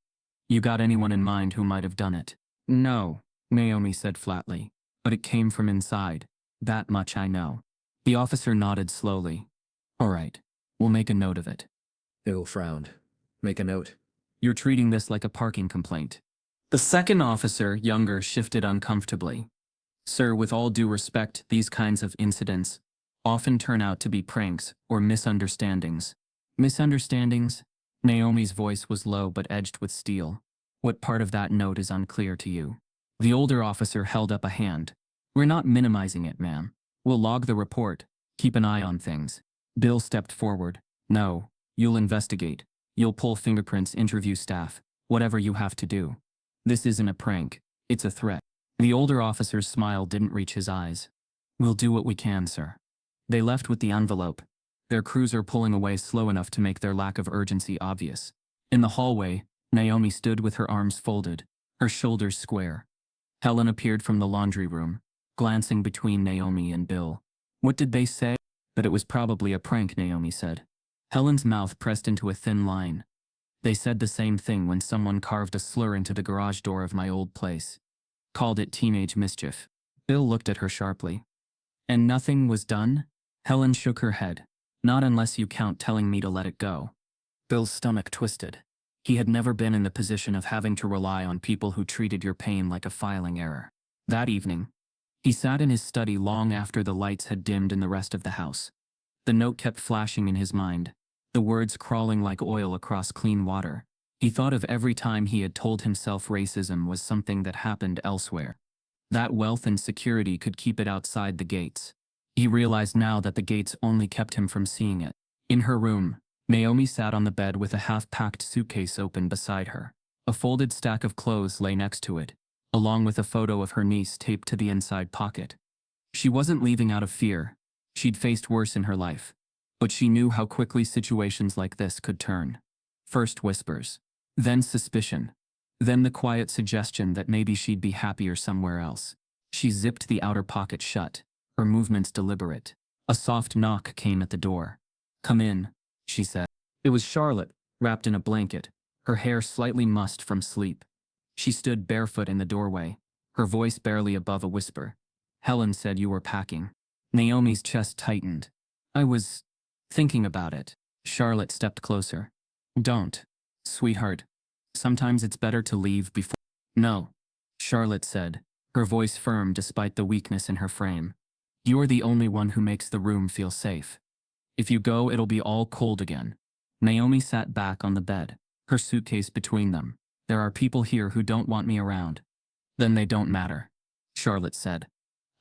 "You got anyone in mind who might have done it?" "No," Naomi said flatly, "but it came from inside. That much I know." The officer nodded slowly. "All right, we'll make a note of it." Bill frowned. Make a note. "You're treating this like a parking complaint." The second officer, younger, shifted uncomfortably. "Sir, with all due respect, these kinds of incidents often turn out to be pranks or misunderstandings." "Misunderstandings?" Naomi's voice was low but edged with steel. "What part of that note is unclear to you?" The older officer held up a hand. "We're not minimizing it, ma'am. We'll log the report, keep an eye on things." Bill stepped forward. "No, you'll investigate. You'll pull fingerprints, interview staff, whatever you have to do. This isn't a prank, it's a threat." The older officer's smile didn't reach his eyes. "We'll do what we can, sir." They left with the envelope, their cruiser pulling away slow enough to make their lack of urgency obvious. In the hallway, Naomi stood with her arms folded, her shoulders square. Helen appeared from the laundry room, glancing between Naomi and Bill. "What did they say?" "That it was probably a prank," Naomi said. Helen's mouth pressed into a thin line. "They said the same thing when someone carved a slur into the garage door of my old place. Called it teenage mischief." Bill looked at her sharply. "And nothing was done?" Helen shook her head. "Not unless you count telling me to let it go." Bill's stomach twisted. He had never been in the position of having to rely on people who treated your pain like a filing error. That evening, he sat in his study long after the lights had dimmed in the rest of the house. The note kept flashing in his mind, the words crawling like oil across clean water. He thought of every time he had told himself racism was something that happened elsewhere. That wealth and security could keep it outside the gates. He realized now that the gates only kept him from seeing it. In her room, Naomi sat on the bed with a half-packed suitcase open beside her. A folded stack of clothes lay next to it, along with a photo of her niece taped to the inside pocket. She wasn't leaving out of fear. She'd faced worse in her life. But she knew how quickly situations like this could turn. First whispers, then suspicion, then the quiet suggestion that maybe she'd be happier somewhere else. She zipped the outer pocket shut, her movements deliberate. A soft knock came at the door. "Come in," she said. It was Charlotte, wrapped in a blanket, her hair slightly mussed from sleep. She stood barefoot in the doorway, her voice barely above a whisper. "Helen said you were packing." Naomi's chest tightened. "I was thinking about it." Charlotte stepped closer. "Don't, sweetheart. Sometimes it's better to leave before." "No," Charlotte said, her voice firm despite the weakness in her frame. "You're the only one who makes the room feel safe. If you go, it'll be all cold again." Naomi sat back on the bed, her suitcase between them. "There are people here who don't want me around." "Then they don't matter," Charlotte said.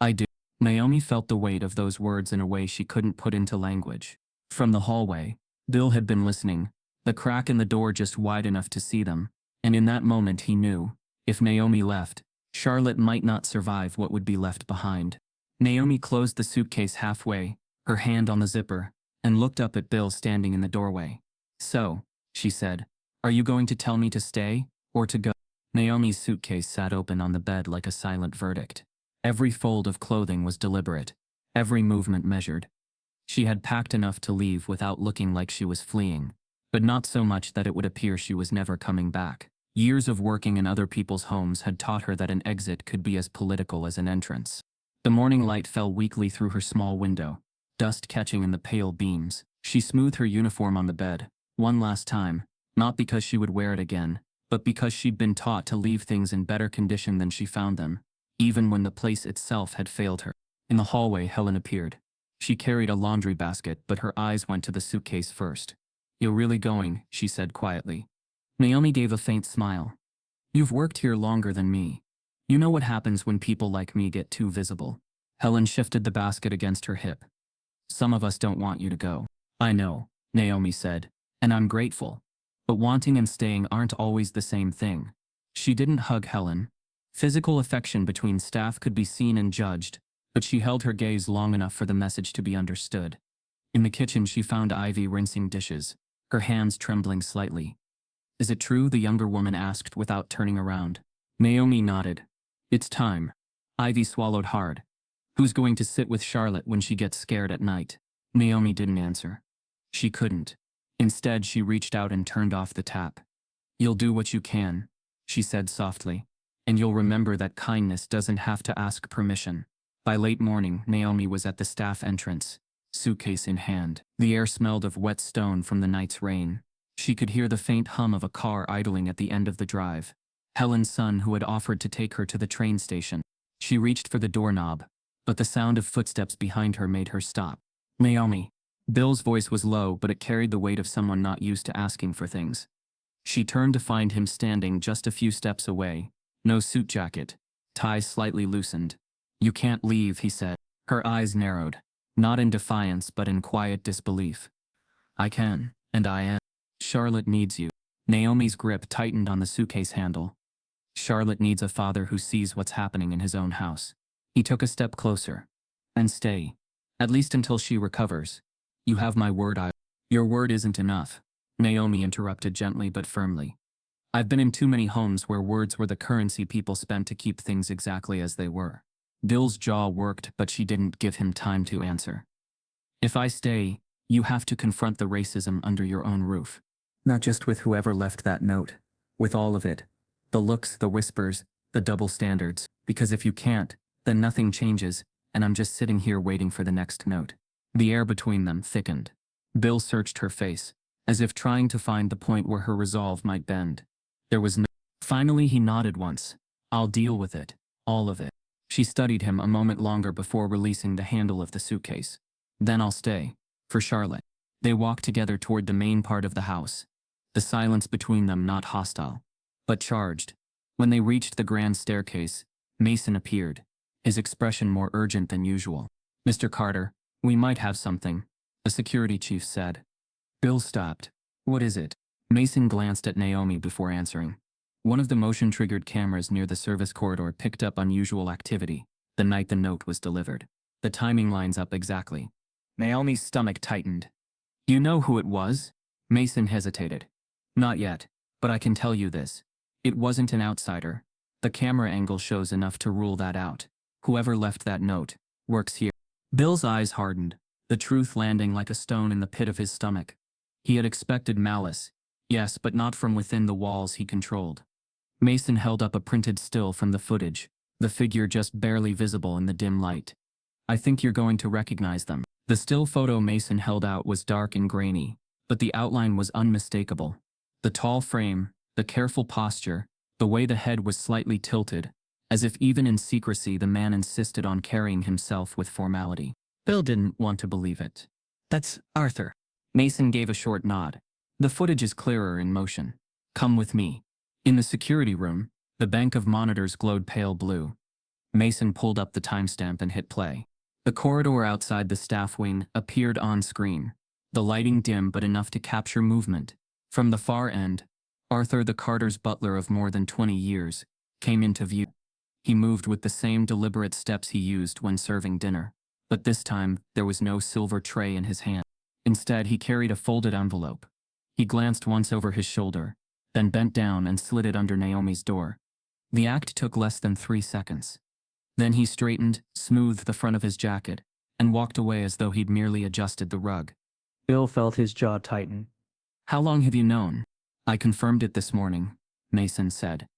"I do." Naomi felt the weight of those words in a way she couldn't put into language. From the hallway, Bill had been listening, the crack in the door just wide enough to see them, and in that moment he knew, if Naomi left, Charlotte might not survive what would be left behind. Naomi closed the suitcase halfway, her hand on the zipper, and looked up at Bill standing in the doorway. "So," she said, "are you going to tell me to stay, or to go?" Naomi's suitcase sat open on the bed like a silent verdict. Every fold of clothing was deliberate, every movement measured. She had packed enough to leave without looking like she was fleeing, but not so much that it would appear she was never coming back. Years of working in other people's homes had taught her that an exit could be as political as an entrance. The morning light fell weakly through her small window, dust catching in the pale beams. She smoothed her uniform on the bed, one last time, not because she would wear it again, but because she'd been taught to leave things in better condition than she found them, even when the place itself had failed her. In the hallway, Helen appeared. She carried a laundry basket, but her eyes went to the suitcase first. "You're really going," she said quietly. Naomi gave a faint smile. "You've worked here longer than me. You know what happens when people like me get too visible." Helen shifted the basket against her hip. "Some of us don't want you to go." "I know," Naomi said, "and I'm grateful. But wanting and staying aren't always the same thing." She didn't hug Helen. Physical affection between staff could be seen and judged, but she held her gaze long enough for the message to be understood. In the kitchen, she found Ivy rinsing dishes, her hands trembling slightly. "Is it true?" the younger woman asked without turning around. Naomi nodded. "It's time." Ivy swallowed hard. "Who's going to sit with Charlotte when she gets scared at night?" Naomi didn't answer. She couldn't. Instead, she reached out and turned off the tap. "You'll do what you can," she said softly. "And you'll remember that kindness doesn't have to ask permission." By late morning, Naomi was at the staff entrance, suitcase in hand. The air smelled of wet stone from the night's rain. She could hear the faint hum of a car idling at the end of the drive. Helen's son, who had offered to take her to the train station. She reached for the doorknob, but the sound of footsteps behind her made her stop. "Naomi." Bill's voice was low, but it carried the weight of someone not used to asking for things. She turned to find him standing just a few steps away. No suit jacket, tie slightly loosened. "You can't leave," he said. Her eyes narrowed, not in defiance but in quiet disbelief. "I can, and I am. Charlotte needs you." Naomi's grip tightened on the suitcase handle. "Charlotte needs a father who sees what's happening in his own house." He took a step closer. "And stay. At least until she recovers. You have my word." "Your word isn't enough," Naomi interrupted gently but firmly. "I've been in too many homes where words were the currency people spent to keep things exactly as they were." Bill's jaw worked, but she didn't give him time to answer. "If I stay, you have to confront the racism under your own roof. Not just with whoever left that note. With all of it. The looks, the whispers, the double standards. Because if you can't, then nothing changes, and I'm just sitting here waiting for the next note." The air between them thickened. Bill searched her face, as if trying to find the point where her resolve might bend. There was no. Finally, he nodded once. "I'll deal with it. All of it." She studied him a moment longer before releasing the handle of the suitcase. "Then I'll stay. For Charlotte." They walked together toward the main part of the house. The silence between them not hostile, but charged. When they reached the grand staircase, Mason appeared, his expression more urgent than usual. "Mr. Carter, we might have something," the security chief said. Bill stopped. "What is it?" Mason glanced at Naomi before answering. One of the motion-triggered cameras near the service corridor picked up unusual activity the night the note was delivered. The timing lines up exactly. Naomi's stomach tightened. "You know who it was?" Mason hesitated. "Not yet, but I can tell you this. It wasn't an outsider. The camera angle shows enough to rule that out. Whoever left that note works here." Bill's eyes hardened, the truth landing like a stone in the pit of his stomach. He had expected malice, yes, but not from within the walls he controlled. Mason held up a printed still from the footage, the figure just barely visible in the dim light. "I think you're going to recognize them." The still photo Mason held out was dark and grainy, but the outline was unmistakable. The tall frame, the careful posture, the way the head was slightly tilted, as if even in secrecy the man insisted on carrying himself with formality. Bill didn't want to believe it. "That's Arthur." Mason gave a short nod. "The footage is clearer in motion. Come with me." In the security room, the bank of monitors glowed pale blue. Mason pulled up the timestamp and hit play. The corridor outside the staff wing appeared on screen, the lighting dim but enough to capture movement. From the far end, Arthur, the Carter's butler of more than 20 years, came into view. He moved with the same deliberate steps he used when serving dinner, but this time there was no silver tray in his hand. Instead, he carried a folded envelope. He glanced once over his shoulder, then bent down and slid it under Naomi's door. The act took less than 3 seconds. Then he straightened, smoothed the front of his jacket, and walked away as though he'd merely adjusted the rug. Bill felt his jaw tighten. "How long have you known?" "I confirmed it this morning," Mason said.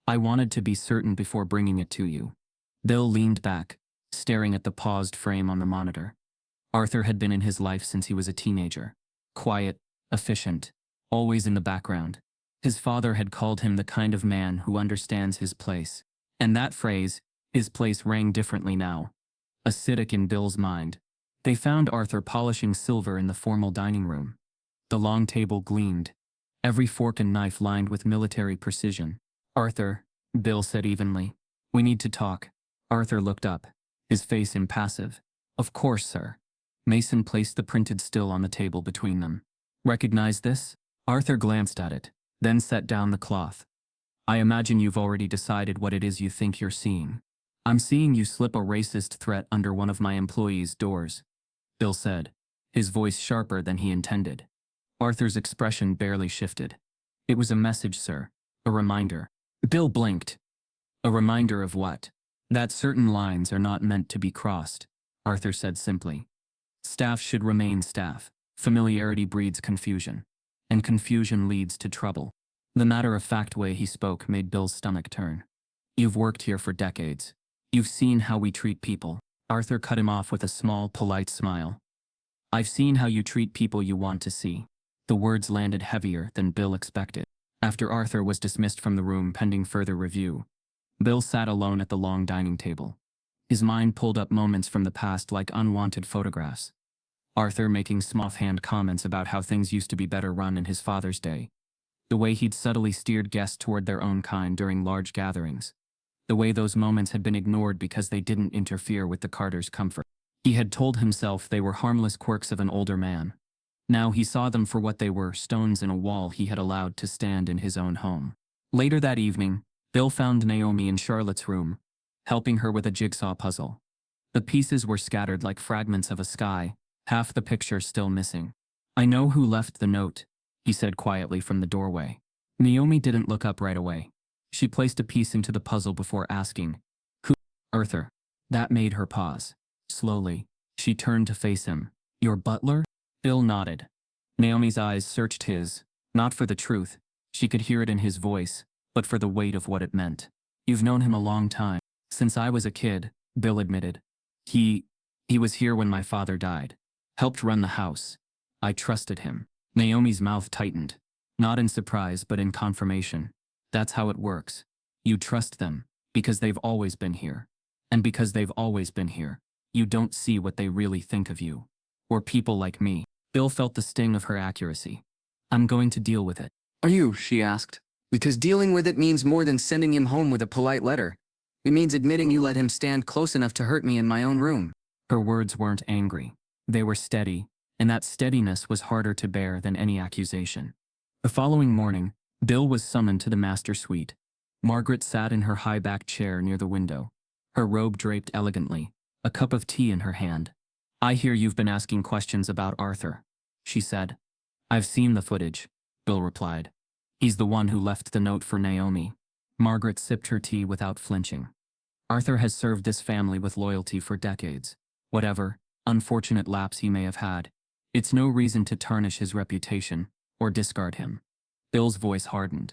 "I wanted to be certain before bringing it to you." Bill leaned back, staring at the paused frame on the monitor. Arthur had been in his life since he was a teenager. Quiet, efficient, always in the background. His father had called him the kind of man who understands his place. And that phrase, his place, rang differently now. Acidic in Bill's mind. They found Arthur polishing silver in the formal dining room. The long table gleamed, every fork and knife lined with military precision. "Arthur," Bill said evenly, "we need to talk." Arthur looked up, his face impassive. "Of course, sir." Mason placed the printed still on the table between them. "Recognize this?" Arthur glanced at it, then set down the cloth. "I imagine you've already decided what it is you think you're seeing." "I'm seeing you slip a racist threat under one of my employees' doors," Bill said, his voice sharper than he intended. Arthur's expression barely shifted. "It was a message, sir. A reminder." Bill blinked. "A reminder of what?" "That certain lines are not meant to be crossed," Arthur said simply. "Staff should remain staff. Familiarity breeds confusion. And confusion leads to trouble." The matter-of-fact way he spoke made Bill's stomach turn. "You've worked here for decades. You've seen how we treat people." Arthur cut him off with a small, polite smile. "I've seen how you treat people you want to see." The words landed heavier than Bill expected. After Arthur was dismissed from the room pending further review, Bill sat alone at the long dining table. His mind pulled up moments from the past like unwanted photographs. Arthur making offhand comments about how things used to be better run in his father's day. The way he'd subtly steered guests toward their own kind during large gatherings. The way those moments had been ignored because they didn't interfere with the Carters' comfort. He had told himself they were harmless quirks of an older man. Now he saw them for what they were, stones in a wall he had allowed to stand in his own home. Later that evening, Bill found Naomi in Charlotte's room, helping her with a jigsaw puzzle. The pieces were scattered like fragments of a sky, half the picture still missing. "I know who left the note," he said quietly from the doorway. Naomi didn't look up right away. She placed a piece into the puzzle before asking, "Who?" "Arthur." That made her pause. Slowly, she turned to face him. "Your butler?" Bill nodded. Naomi's eyes searched his, not for the truth, she could hear it in his voice, but for the weight of what it meant. "You've known him a long time." "Since I was a kid," Bill admitted. He was here when my father died. Helped run the house. I trusted him." Naomi's mouth tightened. Not in surprise, but in confirmation. "That's how it works. You trust them, because they've always been here. And because they've always been here, you don't see what they really think of you. Or people like me." Bill felt the sting of her accuracy. "I'm going to deal with it." "Are you?" she asked. "Because dealing with it means more than sending him home with a polite letter. It means admitting you let him stand close enough to hurt me in my own room." Her words weren't angry. They were steady, and that steadiness was harder to bear than any accusation. The following morning, Bill was summoned to the master suite. Margaret sat in her high-backed chair near the window, her robe draped elegantly, a cup of tea in her hand. "I hear you've been asking questions about Arthur," she said. "I've seen the footage," Bill replied. "He's the one who left the note for Naomi." Margaret sipped her tea without flinching. "Arthur has served this family with loyalty for decades. Whatever unfortunate lapse he may have had, it's no reason to tarnish his reputation or discard him." Bill's voice hardened.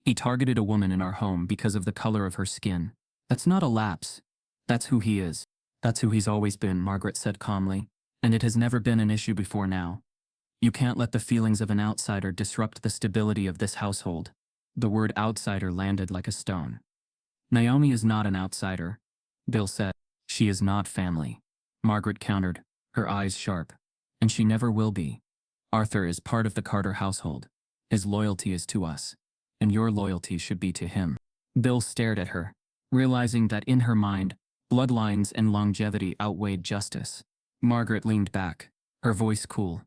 "He targeted a woman in our home because of the color of her skin. That's not a lapse. That's who he is. That's who he's always been," Margaret said calmly. "And it has never been an issue before now. You can't let the feelings of an outsider disrupt the stability of this household." The word outsider landed like a stone. "Naomi is not an outsider," Bill said. "She is not family," Margaret countered, her eyes sharp. "And she never will be. Arthur is part of the Carter household. His loyalty is to us, and your loyalty should be to him." Bill stared at her, realizing that in her mind, bloodlines and longevity outweighed justice. Margaret leaned back, her voice cool.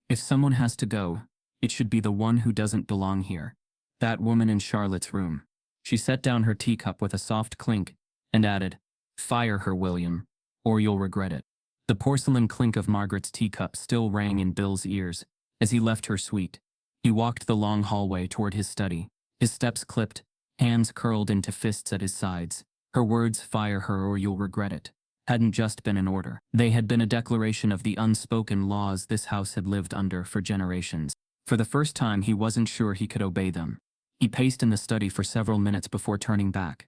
"If someone has to go, it should be the one who doesn't belong here. That woman in Charlotte's room." She set down her teacup with a soft clink and added, "Fire her, William, or you'll regret it." The porcelain clink of Margaret's teacup still rang in Bill's ears as he left her suite. He walked the long hallway toward his study, his steps clipped, hands curled into fists at his sides. Her words, "fire her or you'll regret it," hadn't just been an order. They had been a declaration of the unspoken laws this house had lived under for generations. For the first time, he wasn't sure he could obey them. He paced in the study for several minutes before turning back.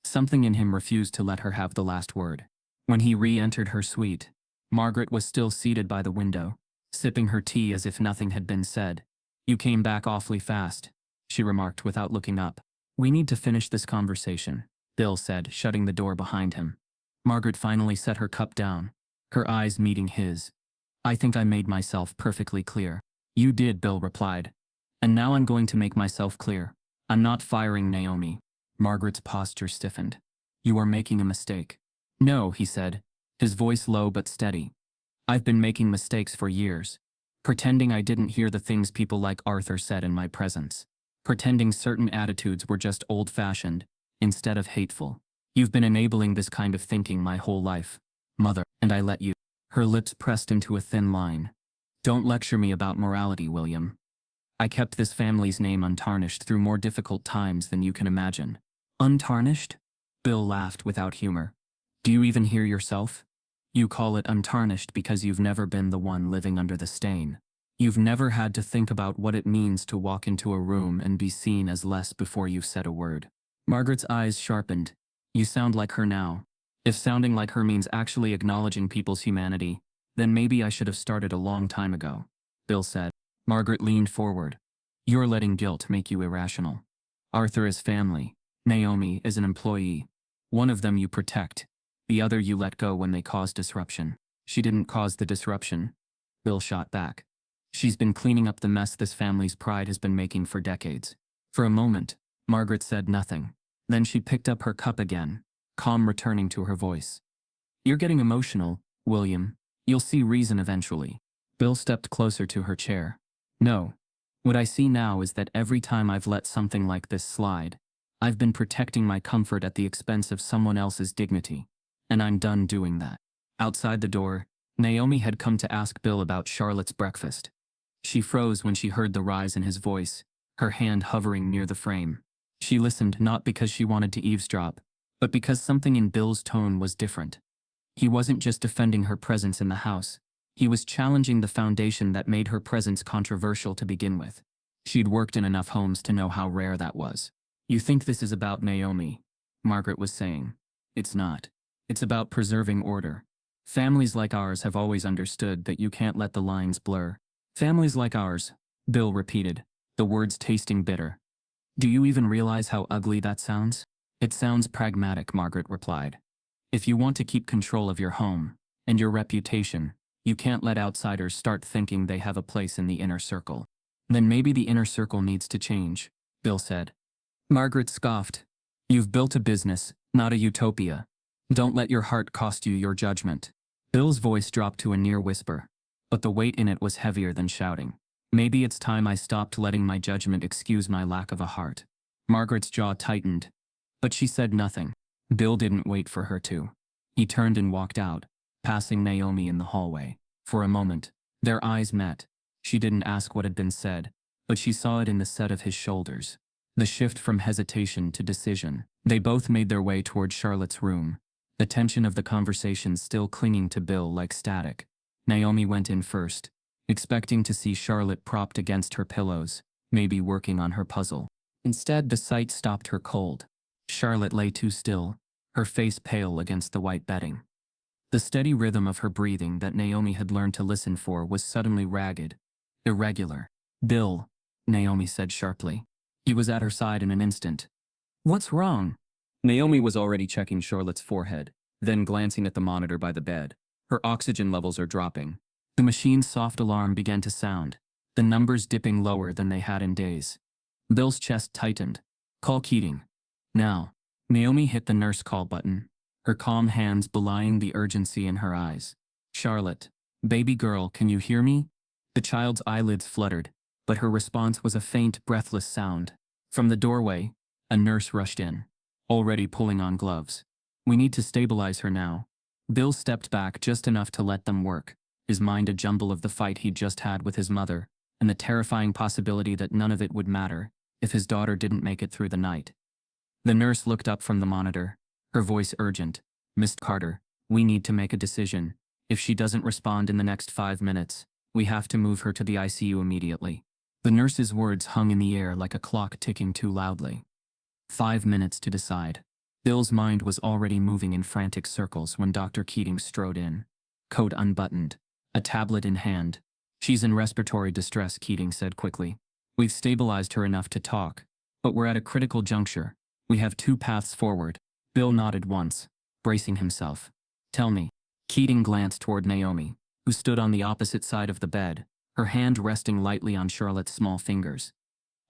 Something in him refused to let her have the last word. When he re-entered her suite, Margaret was still seated by the window, sipping her tea as if nothing had been said. "You came back awfully fast," she remarked without looking up. We need to finish this conversation, Bill said, shutting the door behind him. Margaret finally set her cup down, her eyes meeting his. I think I made myself perfectly clear. You did, Bill replied. And now I'm going to make myself clear. I'm not firing Naomi. Margaret's posture stiffened. You are making a mistake. No, he said, his voice low but steady. I've been making mistakes for years. Pretending I didn't hear the things people like Arthur said in my presence. Pretending certain attitudes were just old-fashioned, instead of hateful. You've been enabling this kind of thinking my whole life, Mother, and I let you. Her lips pressed into a thin line. Don't lecture me about morality, William. I kept this family's name untarnished through more difficult times than you can imagine. Untarnished? Bill laughed without humor. Do you even hear yourself? You call it untarnished because you've never been the one living under the stain. You've never had to think about what it means to walk into a room and be seen as less before you've said a word. Margaret's eyes sharpened. You sound like her now. If sounding like her means actually acknowledging people's humanity, then maybe I should have started a long time ago, Bill said. Margaret leaned forward. You're letting guilt make you irrational. Arthur is family. Naomi is an employee. One of them you protect. The other you let go when they cause disruption. She didn't cause the disruption, Bill shot back. She's been cleaning up the mess this family's pride has been making for decades. For a moment, Margaret said nothing. Then she picked up her cup again, calm returning to her voice. You're getting emotional, William. You'll see reason eventually. Bill stepped closer to her chair. No. What I see now is that every time I've let something like this slide, I've been protecting my comfort at the expense of someone else's dignity. And I'm done doing that. Outside the door, Naomi had come to ask Bill about Charlotte's breakfast. She froze when she heard the rise in his voice, her hand hovering near the frame. She listened not because she wanted to eavesdrop, but because something in Bill's tone was different. He wasn't just defending her presence in the house. He was challenging the foundation that made her presence controversial to begin with. She'd worked in enough homes to know how rare that was. You think this is about Naomi, Margaret was saying. It's not. It's about preserving order. Families like ours have always understood that you can't let the lines blur. Families like ours, Bill repeated, the words tasting bitter. Do you even realize how ugly that sounds? It sounds pragmatic, Margaret replied. If you want to keep control of your home and your reputation, you can't let outsiders start thinking they have a place in the inner circle. Then maybe the inner circle needs to change, Bill said. Margaret scoffed. You've built a business, not a utopia. Don't let your heart cost you your judgment. Bill's voice dropped to a near whisper, but the weight in it was heavier than shouting. Maybe it's time I stopped letting my judgment excuse my lack of a heart. Margaret's jaw tightened, but she said nothing. Bill didn't wait for her to. He turned and walked out, passing Naomi in the hallway. For a moment, their eyes met. She didn't ask what had been said, but she saw it in the set of his shoulders. The shift from hesitation to decision. They both made their way toward Charlotte's room, the tension of the conversation still clinging to Bill like static. Naomi went in first, expecting to see Charlotte propped against her pillows, maybe working on her puzzle. Instead, the sight stopped her cold. Charlotte lay too still, her face pale against the white bedding. The steady rhythm of her breathing that Naomi had learned to listen for was suddenly ragged, irregular. Bill, Naomi said sharply. He was at her side in an instant. What's wrong? Naomi was already checking Charlotte's forehead, then glancing at the monitor by the bed. Her oxygen levels are dropping. The machine's soft alarm began to sound, the numbers dipping lower than they had in days. Bill's chest tightened. Call Keating. Now. Naomi hit the nurse call button, her calm hands belying the urgency in her eyes. Charlotte, baby girl, can you hear me? The child's eyelids fluttered, but her response was a faint, breathless sound. From the doorway, a nurse rushed in, already pulling on gloves. We need to stabilize her now. Bill stepped back just enough to let them work, his mind a jumble of the fight he'd just had with his mother, and the terrifying possibility that none of it would matter if his daughter didn't make it through the night. The nurse looked up from the monitor, her voice urgent. Miss Carter, we need to make a decision. If she doesn't respond in the next 5 minutes, we have to move her to the ICU immediately. The nurse's words hung in the air like a clock ticking too loudly. 5 minutes to decide. Bill's mind was already moving in frantic circles when Dr. Keating strode in, coat unbuttoned, a tablet in hand. She's in respiratory distress, Keating said quickly. We've stabilized her enough to talk, but we're at a critical juncture. We have two paths forward. Bill nodded once, bracing himself. Tell me. Keating glanced toward Naomi, who stood on the opposite side of the bed, her hand resting lightly on Charlotte's small fingers.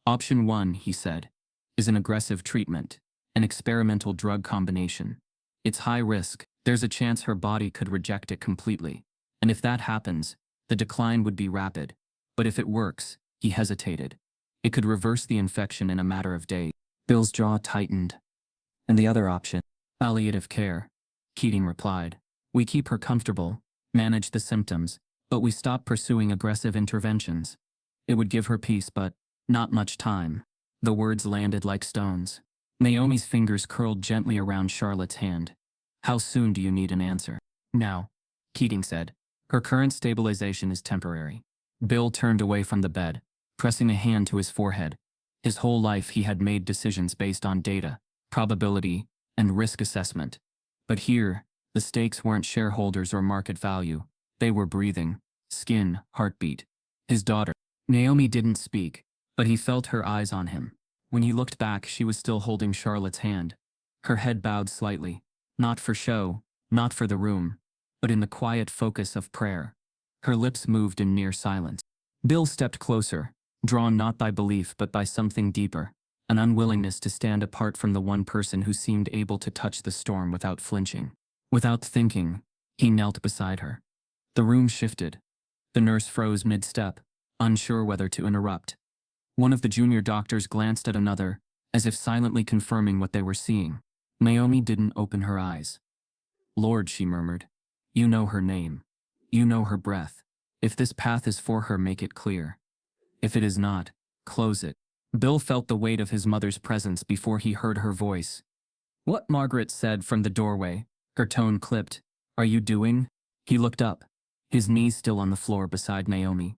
Option 1, he said, is an aggressive treatment, an experimental drug combination. It's high risk. There's a chance her body could reject it completely. And if that happens, the decline would be rapid. But if it works, he hesitated, it could reverse the infection in a matter of days. Bill's jaw tightened. And the other option? Palliative care, Keating replied. We keep her comfortable, manage the symptoms, but we stop pursuing aggressive interventions. It would give her peace, but not much time. The words landed like stones. Naomi's fingers curled gently around Charlotte's hand. How soon do you need an answer? Now, Keating said. Her current stabilization is temporary. Bill turned away from the bed, pressing a hand to his forehead. His whole life he had made decisions based on data, probability, and risk assessment. But here, the stakes weren't shareholders or market value. They were breathing, skin, heartbeat. His daughter. Naomi didn't speak, but he felt her eyes on him. When he looked back, she was still holding Charlotte's hand. Her head bowed slightly, not for show, not for the room, but in the quiet focus of prayer. Her lips moved in near silence. Bill stepped closer, drawn not by belief but by something deeper, an unwillingness to stand apart from the one person who seemed able to touch the storm without flinching. Without thinking, he knelt beside her. The room shifted. The nurse froze mid-step, unsure whether to interrupt. One of the junior doctors glanced at another, as if silently confirming what they were seeing. Naomi didn't open her eyes. Lord, she murmured, you know her name. You know her breath. If this path is for her, make it clear. If it is not, close it. Bill felt the weight of his mother's presence before he heard her voice. What? Margaret said from the doorway, her tone clipped. Are you doing? He looked up, his knees still on the floor beside Naomi.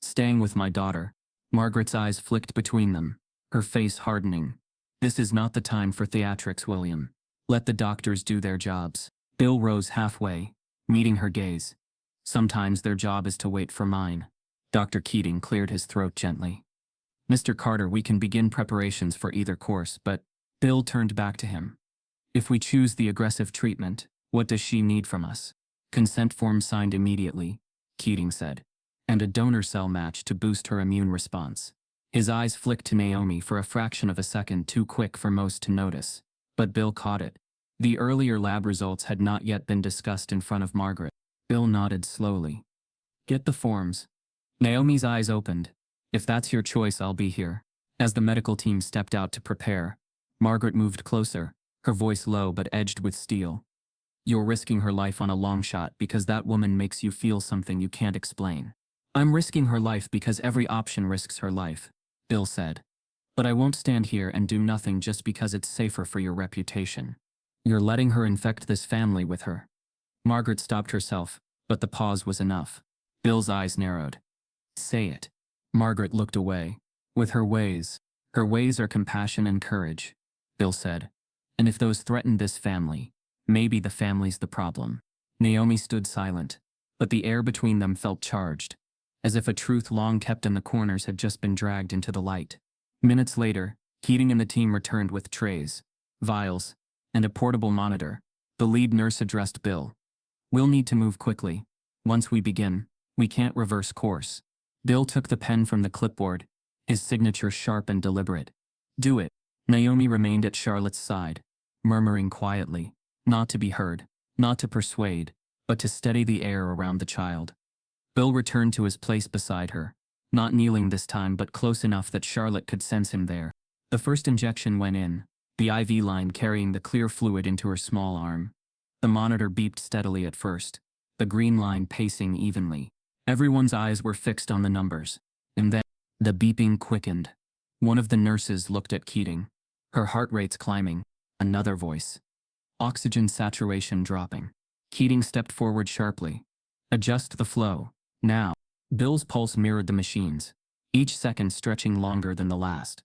Staying with my daughter. Margaret's eyes flicked between them, her face hardening. This is not the time for theatrics, William. Let the doctors do their jobs. Bill rose halfway, meeting her gaze. Sometimes their job is to wait for mine. Dr. Keating cleared his throat gently. Mr. Carter, we can begin preparations for either course, but Bill turned back to him. If we choose the aggressive treatment, what does she need from us? Consent form signed immediately, Keating said, and a donor cell match to boost her immune response. His eyes flicked to Naomi for a fraction of a second, too quick for most to notice, but Bill caught it. The earlier lab results had not yet been discussed in front of Margaret. Bill nodded slowly. Get the forms. Naomi's eyes opened. If that's your choice, I'll be here. As the medical team stepped out to prepare, Margaret moved closer, her voice low but edged with steel. You're risking her life on a long shot because that woman makes you feel something you can't explain. I'm risking her life because every option risks her life, Bill said. But I won't stand here and do nothing just because it's safer for your reputation. You're letting her infect this family with her. Margaret stopped herself, but the pause was enough. Bill's eyes narrowed. Say it. Margaret looked away. With her ways are compassion and courage, Bill said. And if those threaten this family, maybe the family's the problem. Naomi stood silent, but the air between them felt charged, as if a truth long kept in the corners had just been dragged into the light. Minutes later, Keating and the team returned with trays, vials, and a portable monitor. The lead nurse addressed Bill. We'll need to move quickly. Once we begin, we can't reverse course. Bill took the pen from the clipboard, his signature sharp and deliberate. Do it. Naomi remained at Charlotte's side, murmuring quietly, not to be heard, not to persuade, but to steady the air around the child. Bill returned to his place beside her, not kneeling this time but close enough that Charlotte could sense him there. The first injection went in, the IV line carrying the clear fluid into her small arm. The monitor beeped steadily at first, the green line pacing evenly. Everyone's eyes were fixed on the numbers, and then the beeping quickened. One of the nurses looked at Keating, her heart rates climbing. Another voice. Oxygen saturation dropping. Keating stepped forward sharply. Adjust the flow. Now. Bill's pulse mirrored the machine's, each second stretching longer than the last.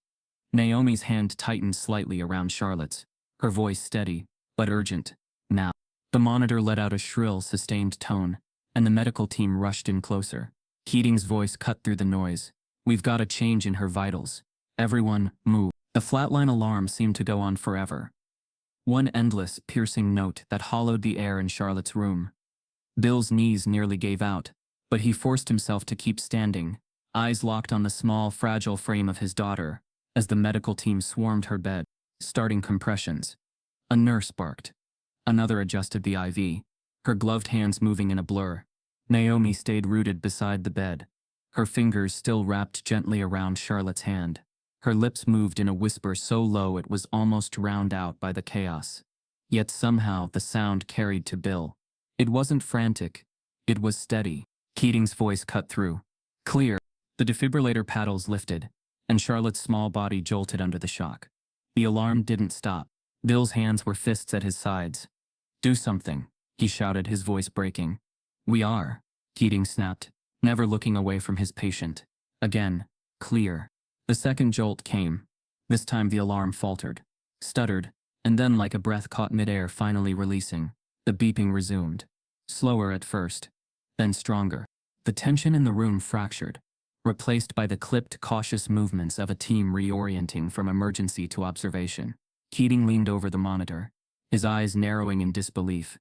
Naomi's hand tightened slightly around Charlotte's, her voice steady, but urgent. Now. The monitor let out a shrill, sustained tone, and the medical team rushed in closer. Keating's voice cut through the noise. We've got a change in her vitals. Everyone, move. The flatline alarm seemed to go on forever. One endless, piercing note that hollowed the air in Charlotte's room. Bill's knees nearly gave out, but he forced himself to keep standing, eyes locked on the small, fragile frame of his daughter, as the medical team swarmed her bed, starting compressions. A nurse barked. Another adjusted the IV, her gloved hands moving in a blur. Naomi stayed rooted beside the bed, her fingers still wrapped gently around Charlotte's hand. Her lips moved in a whisper so low it was almost drowned out by the chaos. Yet somehow the sound carried to Bill. It wasn't frantic. It was steady. Keating's voice cut through. Clear. The defibrillator paddles lifted, and Charlotte's small body jolted under the shock. The alarm didn't stop. Bill's hands were fists at his sides. Do something, he shouted, his voice breaking. We are, Keating snapped, never looking away from his patient. Again, clear. The second jolt came. This time the alarm faltered, stuttered, and then like a breath caught midair finally releasing, the beeping resumed. Slower at first, then stronger. The tension in the room fractured, replaced by the clipped, cautious movements of a team reorienting from emergency to observation. Keating leaned over the monitor, his eyes narrowing in disbelief.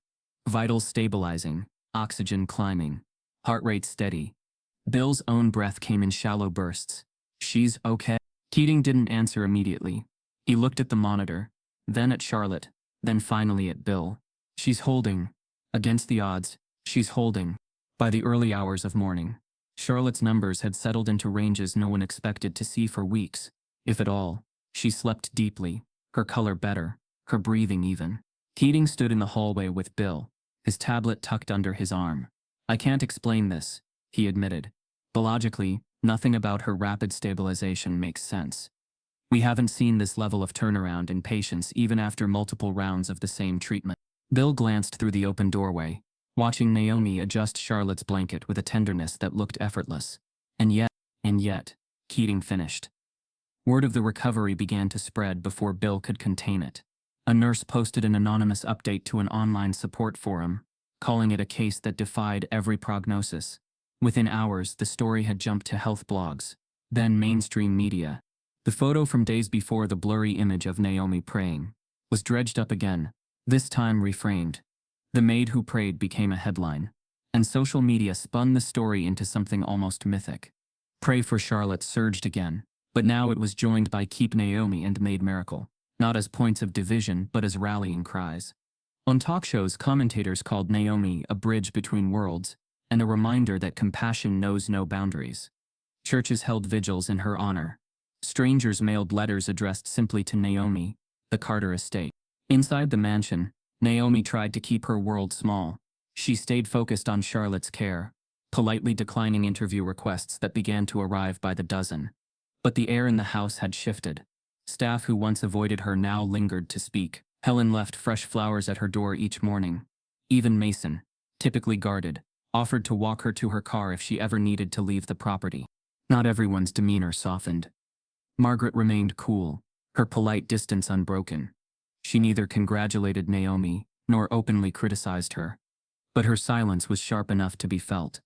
Vitals stabilizing, oxygen climbing, heart rate steady. Bill's own breath came in shallow bursts. She's okay. Keating didn't answer immediately. He looked at the monitor, then at Charlotte, then finally at Bill. She's holding. Against the odds, she's holding. By the early hours of morning, Charlotte's numbers had settled into ranges no one expected to see for weeks, if at all. She slept deeply, her color better, her breathing even. Keating stood in the hallway with Bill, his tablet tucked under his arm. I can't explain this, he admitted. Biologically, nothing about her rapid stabilization makes sense. We haven't seen this level of turnaround in patients even after multiple rounds of the same treatment. Bill glanced through the open doorway, watching Naomi adjust Charlotte's blanket with a tenderness that looked effortless. And yet, Keating finished. Word of the recovery began to spread before Bill could contain it. A nurse posted an anonymous update to an online support forum, calling it a case that defied every prognosis. Within hours, the story had jumped to health blogs, then mainstream media. The photo from days before, the blurry image of Naomi praying, was dredged up again, this time reframed. The maid who prayed became a headline, and social media spun the story into something almost mythic. Pray for Charlotte surged again, but now it was joined by Keep Naomi and Maid Miracle, not as points of division but as rallying cries. On talk shows, commentators called Naomi a bridge between worlds, and a reminder that compassion knows no boundaries. Churches held vigils in her honor. Strangers mailed letters addressed simply to Naomi, the Carter estate. Inside the mansion, Naomi tried to keep her world small. She stayed focused on Charlotte's care, politely declining interview requests that began to arrive by the dozen. But the air in the house had shifted. Staff who once avoided her now lingered to speak. Helen left fresh flowers at her door each morning. Even Mason, typically guarded, offered to walk her to her car if she ever needed to leave the property. Not everyone's demeanor softened. Margaret remained cool, her polite distance unbroken. She neither congratulated Naomi nor openly criticized her. But her silence was sharp enough to be felt.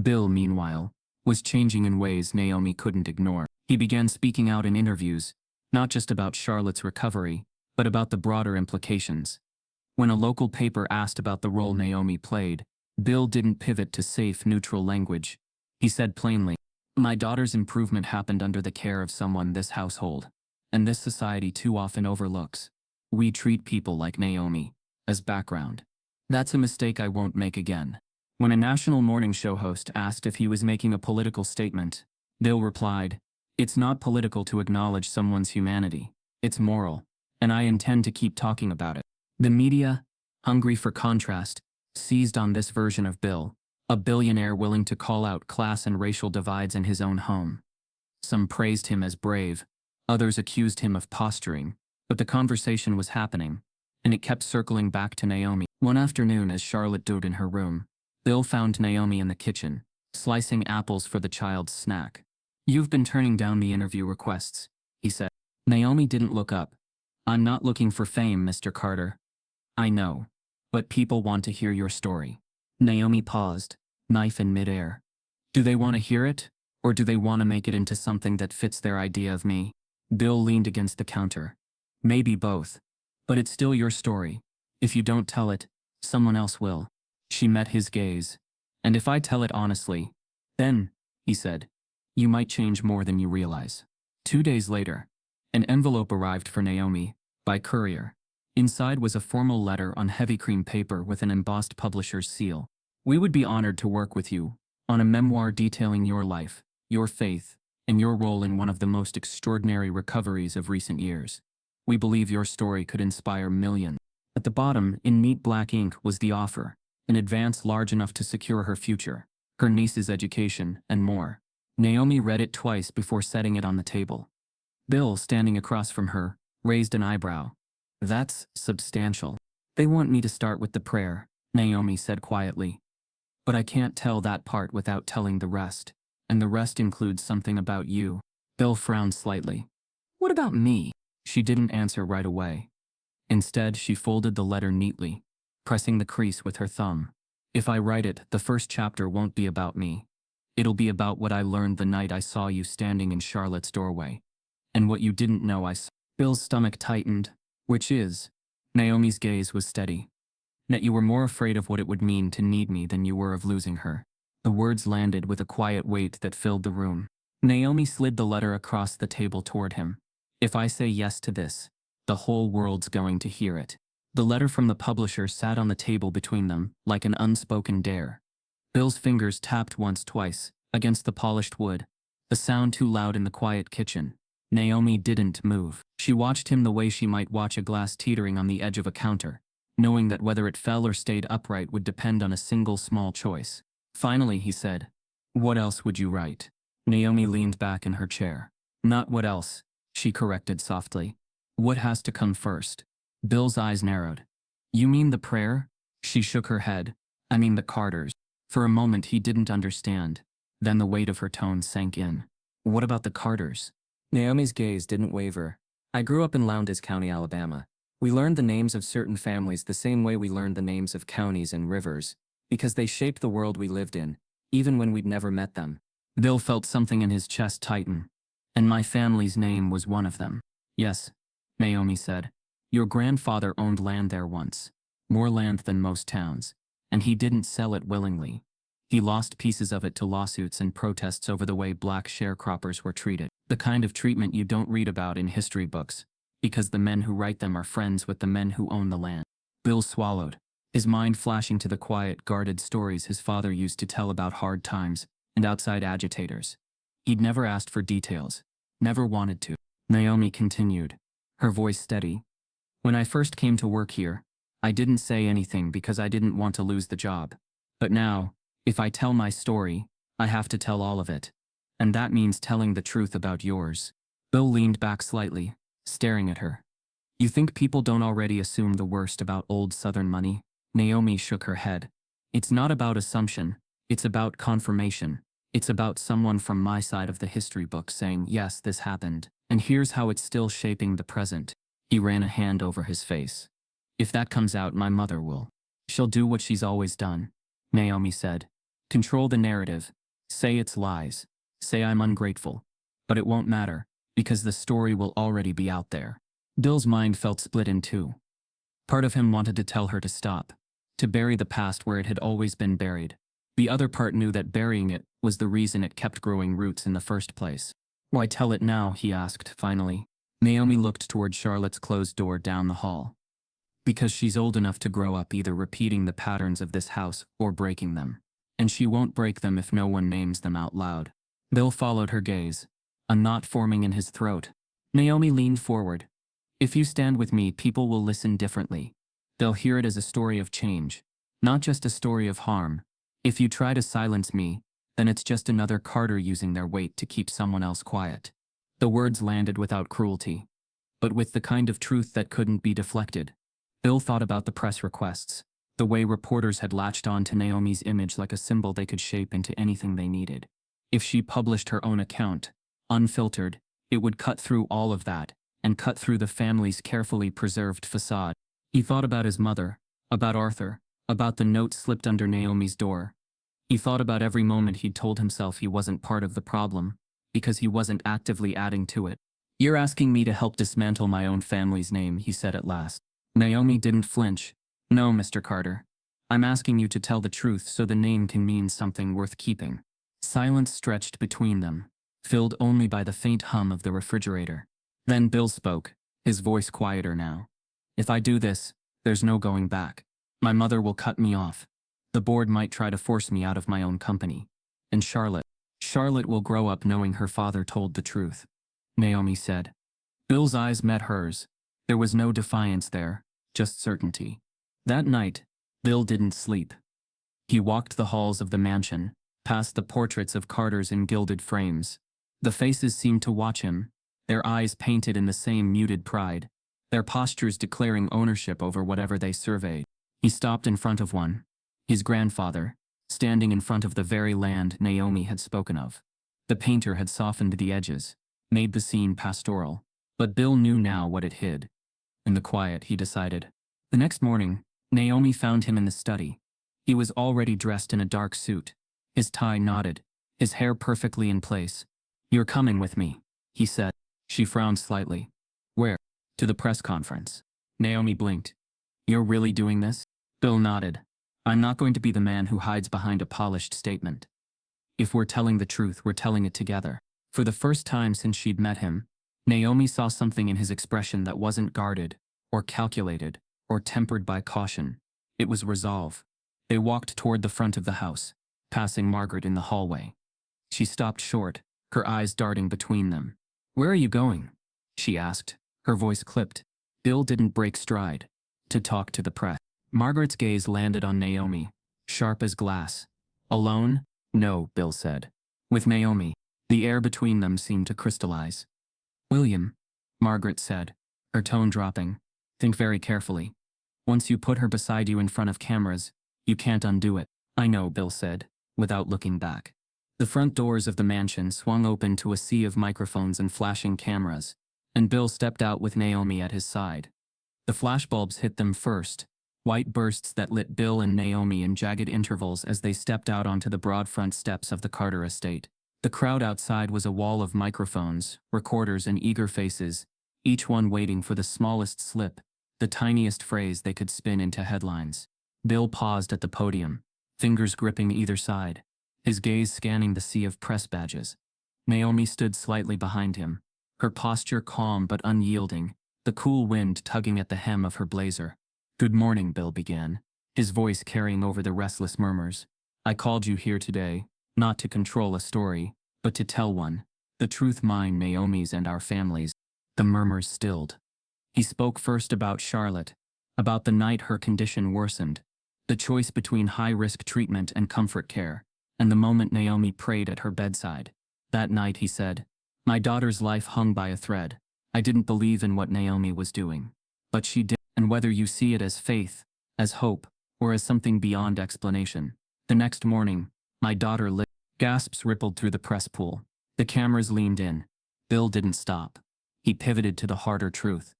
Bill, meanwhile, was changing in ways Naomi couldn't ignore. He began speaking out in interviews, not just about Charlotte's recovery, but about the broader implications. When a local paper asked about the role Naomi played, Bill didn't pivot to safe, neutral language. He said plainly, "My daughter's improvement happened under the care of someone this household, and this society too often overlooks. We treat people like Naomi as background. That's a mistake I won't make again." When a national morning show host asked if he was making a political statement, Bill replied, "It's not political to acknowledge someone's humanity. It's moral, and I intend to keep talking about it." The media, hungry for contrast, seized on this version of Bill, a billionaire willing to call out class and racial divides in his own home. Some praised him as brave, others accused him of posturing, but the conversation was happening, and it kept circling back to Naomi. One afternoon, as Charlotte doted in her room, Bill found Naomi in the kitchen, slicing apples for the child's snack. "You've been turning down the interview requests," he said. Naomi didn't look up. "I'm not looking for fame, Mr. Carter." "I know, but people want to hear your story." Naomi paused, knife in midair. "Do they want to hear it, Or do they want to make it into something that fits their idea of me? Bill leaned against the counter. Maybe both. But it's still your story. If you don't tell it, someone else will. She met his gaze. And if I tell it honestly, then, he said, you might change more than you realize. 2 days later, an envelope arrived for Naomi, by courier. Inside was a formal letter on heavy cream paper with an embossed publisher's seal. We would be honored to work with you on a memoir detailing your life, your faith, and your role in one of the most extraordinary recoveries of recent years. We believe your story could inspire millions. At the bottom, in neat black ink, was the offer, an advance large enough to secure her future, her niece's education, and more. Naomi read it twice before setting it on the table. Bill, standing across from her, raised an eyebrow. That's substantial. They want me to start with the prayer, Naomi said quietly. But I can't tell that part without telling the rest. And the rest includes something about you. Bill frowned slightly. What about me? She didn't answer right away. Instead, she folded the letter neatly, pressing the crease with her thumb. If I write it, the first chapter won't be about me. It'll be about what I learned the night I saw you standing in Charlotte's doorway. And what you didn't know I saw. Bill's stomach tightened. Which is? Naomi's gaze was steady. That you were more afraid of what it would mean to need me than you were of losing her. The words landed with a quiet weight that filled the room. Naomi slid the letter across the table toward him. If I say yes to this, the whole world's going to hear it. The letter from the publisher sat on the table between them, like an unspoken dare. Bill's fingers tapped once twice, against the polished wood, the sound too loud in the quiet kitchen. Naomi didn't move. She watched him the way she might watch a glass teetering on the edge of a counter, knowing that whether it fell or stayed upright would depend on a single small choice. Finally, he said, "What else would you write?" Naomi leaned back in her chair. "Not what else," she corrected softly. "What has to come first?" Bill's eyes narrowed. "You mean the prayer?" She shook her head. "I mean the Carters." For a moment he didn't understand. Then the weight of her tone sank in. "What about the Carters?" Naomi's gaze didn't waver. "I grew up in Lowndes County, Alabama. We learned the names of certain families the same way we learned the names of counties and rivers, because they shaped the world we lived in, even when we'd never met them." Bill felt something in his chest tighten. "And my family's name was one of them." "Yes," Naomi said. "Your grandfather owned land there once. More land than most towns. And he didn't sell it willingly. He lost pieces of it to lawsuits and protests over the way black sharecroppers were treated. The kind of treatment you don't read about in history books, because the men who write them are friends with the men who own the land." Bill swallowed, his mind flashing to the quiet, guarded stories his father used to tell about hard times and outside agitators. He'd never asked for details, never wanted to. Naomi continued, her voice steady. "When I first came to work here, I didn't say anything because I didn't want to lose the job. But now, if I tell my story, I have to tell all of it. And that means telling the truth about yours." Bill leaned back slightly, staring at her. "You think people don't already assume the worst about old Southern money?" Naomi shook her head. "It's not about assumption, it's about confirmation. It's about someone from my side of the history book saying, yes, this happened, and here's how it's still shaping the present." He ran a hand over his face. "If that comes out, my mother will. She'll do what she's always done," Naomi said. "Control the narrative. Say it's lies. Say I'm ungrateful. But it won't matter, because the story will already be out there." Bill's mind felt split in two. Part of him wanted to tell her to stop, to bury the past where it had always been buried. The other part knew that burying it was the reason it kept growing roots in the first place. "Why tell it now?" he asked, finally. Naomi looked toward Charlotte's closed door down the hall. "Because she's old enough to grow up either repeating the patterns of this house or breaking them. And she won't break them if no one names them out loud." Bill followed her gaze, a knot forming in his throat. Naomi leaned forward. "If you stand with me, people will listen differently. They'll hear it as a story of change, not just a story of harm. If you try to silence me, then it's just another Carter using their weight to keep someone else quiet." The words landed without cruelty, but with the kind of truth that couldn't be deflected. Bill thought about the press requests, the way reporters had latched on to Naomi's image like a symbol they could shape into anything they needed. If she published her own account, unfiltered, it would cut through all of that, and cut through the family's carefully preserved facade. He thought about his mother, about Arthur, about the note slipped under Naomi's door. He thought about every moment he'd told himself he wasn't part of the problem, because he wasn't actively adding to it. "You're asking me to help dismantle my own family's name," he said at last. Naomi didn't flinch. "No, Mr. Carter. I'm asking you to tell the truth so the name can mean something worth keeping." Silence stretched between them, filled only by the faint hum of the refrigerator. Then Bill spoke, his voice quieter now. "If I do this, there's no going back. My mother will cut me off. The board might try to force me out of my own company. And Charlotte will grow up knowing her father told the truth," Naomi said. Bill's eyes met hers. There was no defiance there, just certainty. That night, Bill didn't sleep. He walked the halls of the mansion, past the portraits of Carters in gilded frames. The faces seemed to watch him, their eyes painted in the same muted pride, their postures declaring ownership over whatever they surveyed. He stopped in front of one, his grandfather, standing in front of the very land Naomi had spoken of. The painter had softened the edges, made the scene pastoral, but Bill knew now what it hid. In the quiet, he decided. The next morning, Naomi found him in the study. He was already dressed in a dark suit, his tie knotted, his hair perfectly in place. "You're coming with me," he said. She frowned slightly. "Where?" "To the press conference." Naomi blinked. "You're really doing this?" Bill nodded. "I'm not going to be the man who hides behind a polished statement. If we're telling the truth, we're telling it together." For the first time since she'd met him, Naomi saw something in his expression that wasn't guarded, or calculated, or tempered by caution. It was resolve. They walked toward the front of the house, passing Margaret in the hallway. She stopped short, her eyes darting between them. "Where are you going?" she asked, her voice clipped. Bill didn't break stride. "To talk to the press." Margaret's gaze landed on Naomi, sharp as glass. "Alone?" "No," Bill said. "With Naomi." The air between them seemed to crystallize. "William," Margaret said, her tone dropping, "think very carefully. Once you put her beside you in front of cameras, you can't undo it." "I know," Bill said, without looking back. The front doors of the mansion swung open to a sea of microphones and flashing cameras, and Bill stepped out with Naomi at his side. The flashbulbs hit them first, white bursts that lit Bill and Naomi in jagged intervals as they stepped out onto the broad front steps of the Carter estate. The crowd outside was a wall of microphones, recorders, and eager faces, each one waiting for the smallest slip, the tiniest phrase they could spin into headlines. Bill paused at the podium, fingers gripping either side, his gaze scanning the sea of press badges. Naomi stood slightly behind him, her posture calm but unyielding, the cool wind tugging at the hem of her blazer. "Good morning," Bill began, his voice carrying over the restless murmurs. "I called you here today, not to control a story, but to tell one. The truth, mine, Naomi's, and our family's." The murmurs stilled. He spoke first about Charlotte, about the night her condition worsened, the choice between high-risk treatment and comfort care, and the moment Naomi prayed at her bedside. That night, he said, "My daughter's life hung by a thread. I didn't believe in what Naomi was doing. But she did, and whether you see it as faith, as hope, or as something beyond explanation." The next morning, my daughter lived. Gasps rippled through the press pool. The cameras leaned in. Bill didn't stop. He pivoted to the harder truth.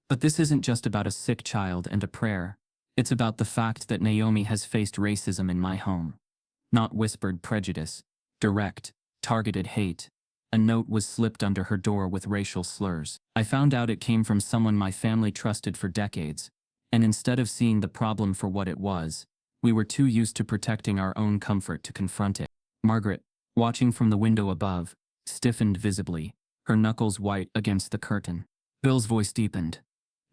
"But this isn't just about a sick child and a prayer. It's about the fact that Naomi has faced racism in my home. Not whispered prejudice, direct, targeted hate. A note was slipped under her door with racial slurs. I found out it came from someone my family trusted for decades, and instead of seeing the problem for what it was, we were too used to protecting our own comfort to confront it." Margaret, watching from the window above, stiffened visibly, her knuckles white against the curtain. Bill's voice deepened.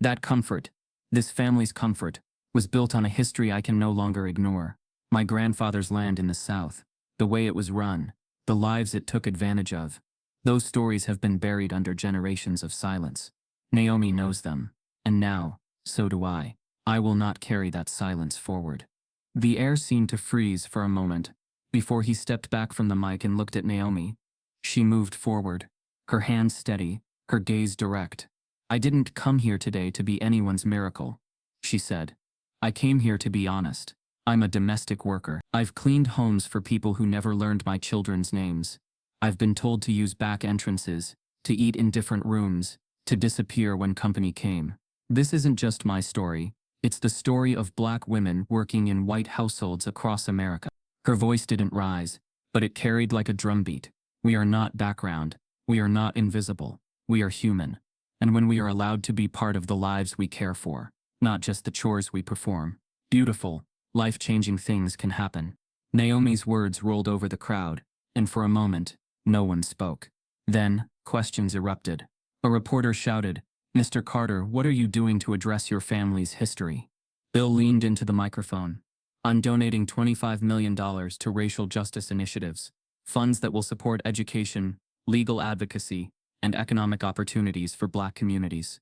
"That comfort, this family's comfort, was built on a history I can no longer ignore. My grandfather's land in the South, the way it was run, the lives it took advantage of. Those stories have been buried under generations of silence. Naomi knows them, and now, so do I. I will not carry that silence forward." The air seemed to freeze for a moment, before he stepped back from the mic and looked at Naomi. She moved forward, her hands steady, her gaze direct. "I didn't come here today to be anyone's miracle," she said. "I came here to be honest. I'm a domestic worker. I've cleaned homes for people who never learned my children's names. I've been told to use back entrances, to eat in different rooms, to disappear when company came. This isn't just my story, it's the story of Black women working in white households across America." Her voice didn't rise, but it carried like a drumbeat. We are not background. We are not invisible. We are human. And when we are allowed to be part of the lives we care for, not just the chores we perform, beautiful, life-changing things can happen. Naomi's words rolled over the crowd, and for a moment, no one spoke. Then, questions erupted. A reporter shouted, "Mr. Carter, what are you doing to address your family's history?" Bill leaned into the microphone. "I'm donating $25 million to racial justice initiatives, funds that will support education, legal advocacy, and economic opportunities for Black communities.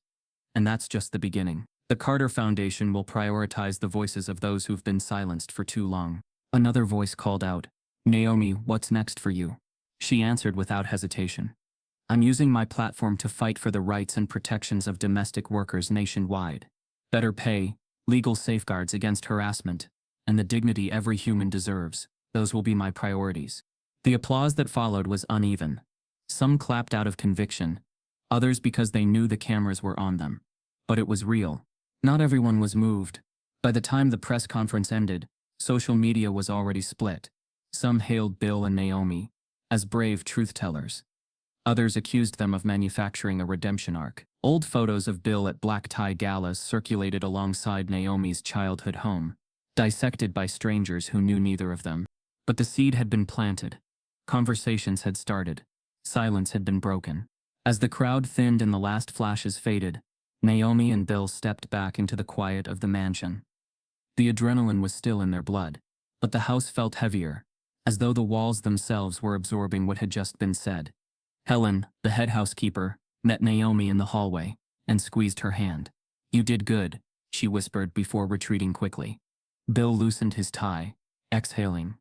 And that's just the beginning. The Carter Foundation will prioritize the voices of those who've been silenced for too long." Another voice called out, "Naomi, what's next for you?" She answered without hesitation, "I'm using my platform to fight for the rights and protections of domestic workers nationwide. Better pay, legal safeguards against harassment, and the dignity every human deserves. Those will be my priorities." The applause that followed was uneven. Some clapped out of conviction, others because they knew the cameras were on them. But it was real. Not everyone was moved. By the time the press conference ended, social media was already split. Some hailed Bill and Naomi as brave truth-tellers. Others accused them of manufacturing a redemption arc. Old photos of Bill at black tie galas circulated alongside Naomi's childhood home, dissected by strangers who knew neither of them. But the seed had been planted. Conversations had started. Silence had been broken. As the crowd thinned and the last flashes faded, Naomi and Bill stepped back into the quiet of the mansion. The adrenaline was still in their blood, but the house felt heavier, as though the walls themselves were absorbing what had just been said. Helen, the head housekeeper, met Naomi in the hallway and squeezed her hand. "You did good," she whispered before retreating quickly. Bill loosened his tie, exhaling.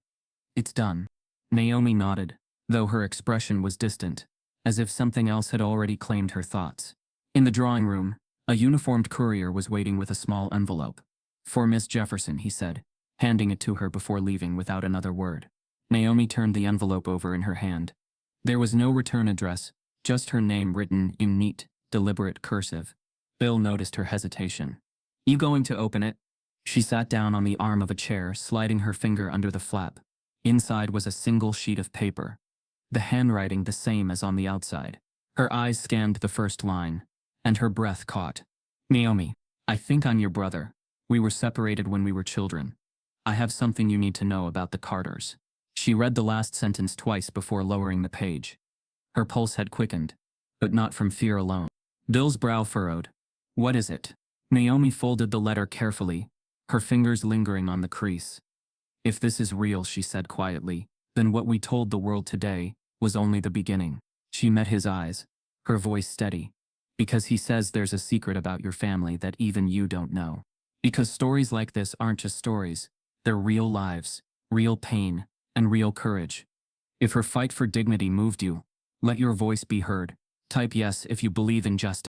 "It's done." Naomi nodded, though her expression was distant, as if something else had already claimed her thoughts. In the drawing room, a uniformed courier was waiting with a small envelope. "For Miss Jefferson," he said, handing it to her before leaving without another word. Naomi turned the envelope over in her hand. There was no return address, just her name written in neat, deliberate cursive. Bill noticed her hesitation. "You going to open it?" She sat down on the arm of a chair, sliding her finger under the flap. Inside was a single sheet of paper, the handwriting the same as on the outside. Her eyes scanned the first line, and her breath caught. "Naomi, I think I'm your brother. We were separated when we were children. I have something you need to know about the Carters." She read the last sentence twice before lowering the page. Her pulse had quickened, but not from fear alone. Bill's brow furrowed. "What is it?" Naomi folded the letter carefully, her fingers lingering on the crease. "If this is real," she said quietly, "then what we told the world today was only the beginning." She met his eyes, her voice steady. "Because he says there's a secret about your family that even you don't know. Because stories like this aren't just stories, they're real lives, real pain, and real courage. If her fight for dignity moved you, let your voice be heard. Type yes if you believe in justice.